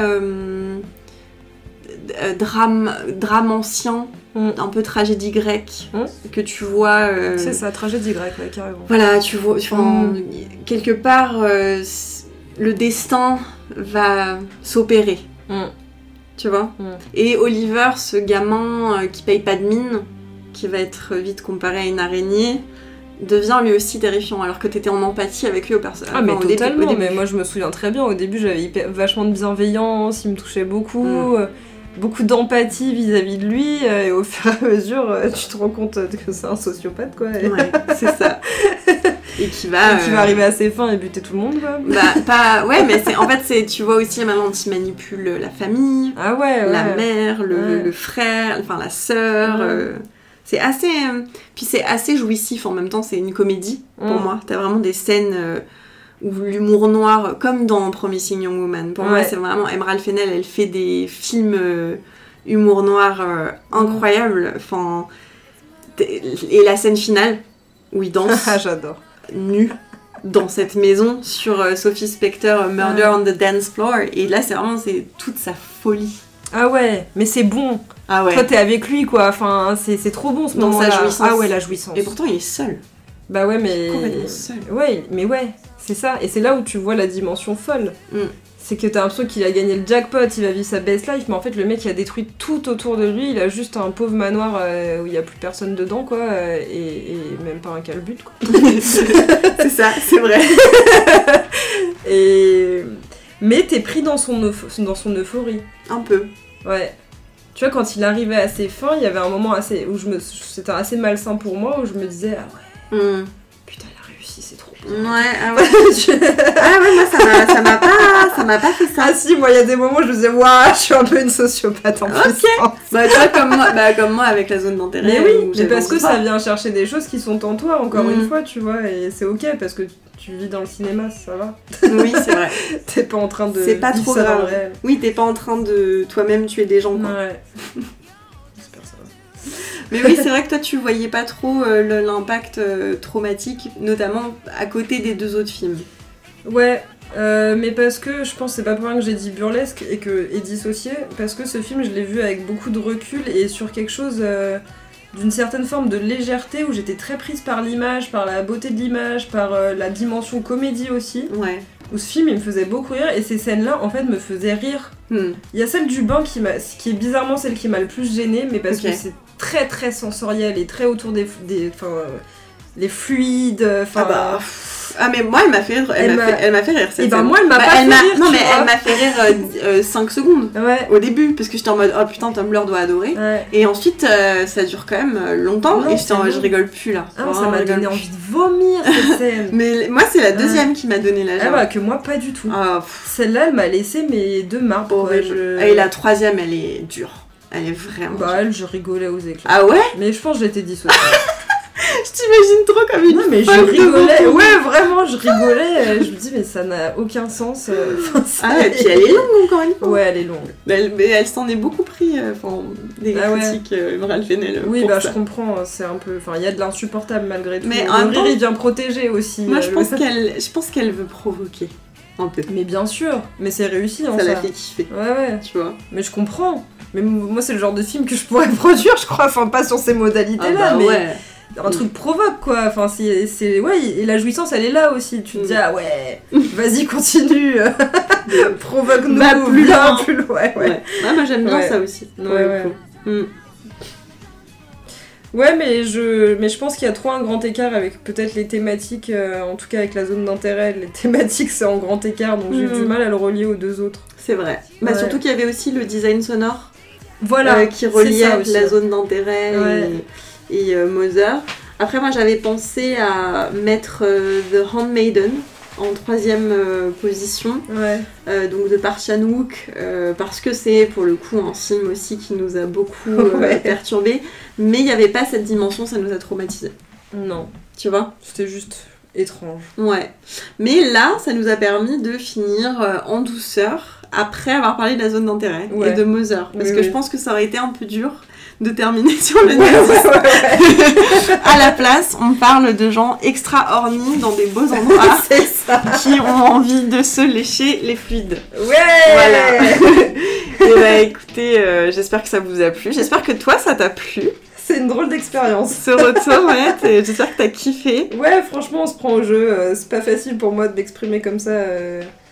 drame ancien, un peu tragédie grecque, que tu vois... C'est ça, tragédie grecque, ouais, carrément. Voilà, tu vois, quelque part, le destin va s'opérer, tu vois. Et Oliver, ce gamin qui paye pas de mine, qui va être vite comparé à une araignée, devient lui aussi terrifiant, alors que t'étais en empathie avec lui au personnage. Ah mais totalement, au début. Mais moi je me souviens très bien, au début j'avais vachement de bienveillance, il me touchait beaucoup... beaucoup d'empathie vis-à-vis de lui, et au fur et à mesure, tu te rends compte que c'est un sociopathe, quoi. Ouais, c'est ça. Et qui va arriver à ses fins et buter tout le monde, quoi. Ouais, mais en fait, tu vois aussi, maintenant, il manipule la famille, la mère, le frère, enfin, la sœur. C'est assez... Puis c'est assez jouissif, en même temps, c'est une comédie, pour moi. T'as vraiment des scènes... où l'humour noir, comme dans Promising Young Woman. Pour moi, c'est vraiment... Emerald Fennell, elle fait des films humour noir incroyables. Enfin... Et la scène finale, où il danse... J'adore. Nu, dans cette maison, sur Sophie Spector, Murder on the Dance Floor. Et là, c'est toute sa folie. Ah ouais, mais c'est bon. Ah ouais. Toi, t'es avec lui, quoi. Enfin, c'est trop bon, ce moment-là. Dans sa jouissance. Ah ouais, la jouissance. Et pourtant, il est seul. Bah ouais, mais... Complètement seul. Ouais, mais ouais, c'est ça. Et c'est là où tu vois la dimension folle. C'est que t'as l'impression qu'il a gagné le jackpot, il va vivre sa best life, mais en fait, le mec, il a détruit tout autour de lui. Il a juste un pauvre manoir où il y a plus personne dedans, quoi. Et même pas un calbut, quoi. C'est ça, c'est vrai. Mais t'es pris dans son euphorie. Un peu. Ouais. Tu vois, quand il arrivait à ses fins, il y avait un moment c'était assez malsain pour moi, où je me disais, ah ouais, putain, il a réussi, c'est trop bien. Ouais, ah ouais. Ah ouais, moi, ça m'a pas fait ça. Ah si, moi, il y a des moments où je me disais, waouh, je suis un peu une sociopathe en plus. Ok. Bah, tu vois, comme moi avec la zone d'intérêt. Mais oui, mais parce que ça vient chercher des choses qui sont en toi, encore une fois, tu vois, et c'est ok, parce que tu vis dans le cinéma, ça va. Oui, c'est vrai. T'es pas en train de... C'est pas trop grave. Oui, t'es pas en train de toi-même tuer des gens, quoi. Ouais. J'espère ça va. Mais oui, c'est vrai que toi, tu voyais pas trop l'impact traumatique, notamment à côté des deux autres films. Ouais, mais parce que je pense que c'est pas pour rien que j'ai dit burlesque et dissocié, parce que ce film, je l'ai vu avec beaucoup de recul et sur quelque chose... d'une certaine forme de légèreté où j'étais très prise par l'image, par la beauté de l'image, par la dimension comédie aussi. Ouais. Où ce film il me faisait beaucoup rire et ces scènes-là en fait me faisaient rire. Il y a celle du bain qui est bizarrement celle qui m'a le plus gênée, mais parce que c'est très très sensoriel et très autour les fluides. Ah mais moi elle m'a fait rire, elle m'a fait rire cette scène. Moi elle m'a pas fait rire. Non mais elle m'a fait rire 5 secondes ouais. Au début parce que j'étais en mode oh putain Tumblr doit adorer et ensuite ça dure quand même longtemps et je rigole plus là. Ah ça m'a donné envie de vomir cette scène. Mais moi c'est la deuxième qui m'a donné la joie. Ah que moi pas du tout. Celle-là elle m'a laissé mes deux marques. Et la troisième elle est dure. Elle est vraiment dure. Elle je rigolais aux éclats. Ah ouais. Mais je pense que j'étais dissociée. Je t'imagine trop comme une... Non mais je rigolais, ouais vraiment je rigolais, je me dis mais ça n'a aucun sens. Et puis elle est longue encore une fois. Ouais elle est longue. Mais elle s'en est beaucoup pris, des critiques Emerald Fennell. Oui bah je comprends, c'est un peu... Enfin il y a de l'insupportable malgré tout. Mais le rire il vient protéger aussi. Moi je pense qu'elle veut provoquer. Un peu. Mais bien sûr, mais c'est réussi en ça. Ça la fait kiffer. Ouais. Tu vois. Mais je comprends. Mais moi c'est le genre de film que je pourrais produire je crois, enfin pas sur ces modalités là mais... Ouais. Un truc provoque quoi, enfin c'est ouais, et la jouissance elle est là aussi, tu te dis ah ouais, vas-y continue, provoque-nous, va plus loin, ouais. Ah moi j'aime bien ça aussi. Ouais mais je pense qu'il y a trop un grand écart avec peut-être les thématiques, en tout cas avec la zone d'intérêt, les thématiques c'est en grand écart donc j'ai du mal à le relier aux deux autres. C'est vrai. Bah surtout qu'il y avait aussi le design sonore, voilà, qui reliait la zone d'intérêt et Mother. Après moi j'avais pensé à mettre The Handmaiden en troisième position, donc de Park Chan-wook, parce que c'est pour le coup un film aussi qui nous a beaucoup perturbé, mais il n'y avait pas cette dimension, ça nous a traumatisé. Non. Tu vois ? C'était juste étrange. Ouais. Mais là, ça nous a permis de finir en douceur, après avoir parlé de la zone d'intérêt et de Mother, parce que je pense que ça aurait été un peu dur de terminer sur le nazisme. À la place, on parle de gens extra horny dans des beaux endroits qui ont envie de se lécher les fluides. Voilà. Et bah écoutez, j'espère que ça vous a plu. J'espère que toi, ça t'a plu. C'est une drôle d'expérience. Ce retour, j'espère que t'as kiffé. Ouais, franchement, on se prend au jeu. C'est pas facile pour moi de m'exprimer comme ça.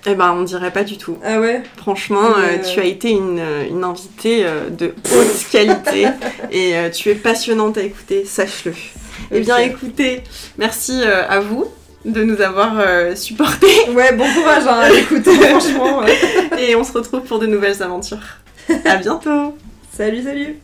Eh ben, on dirait pas du tout. Ah ouais ? Franchement, tu as été une invitée de haute qualité et tu es passionnante à écouter, sache-le. Okay. Eh bien, écoutez, merci à vous de nous avoir supportés. Ouais, bon courage à écouter, franchement. Et on se retrouve pour de nouvelles aventures. À bientôt. Salut.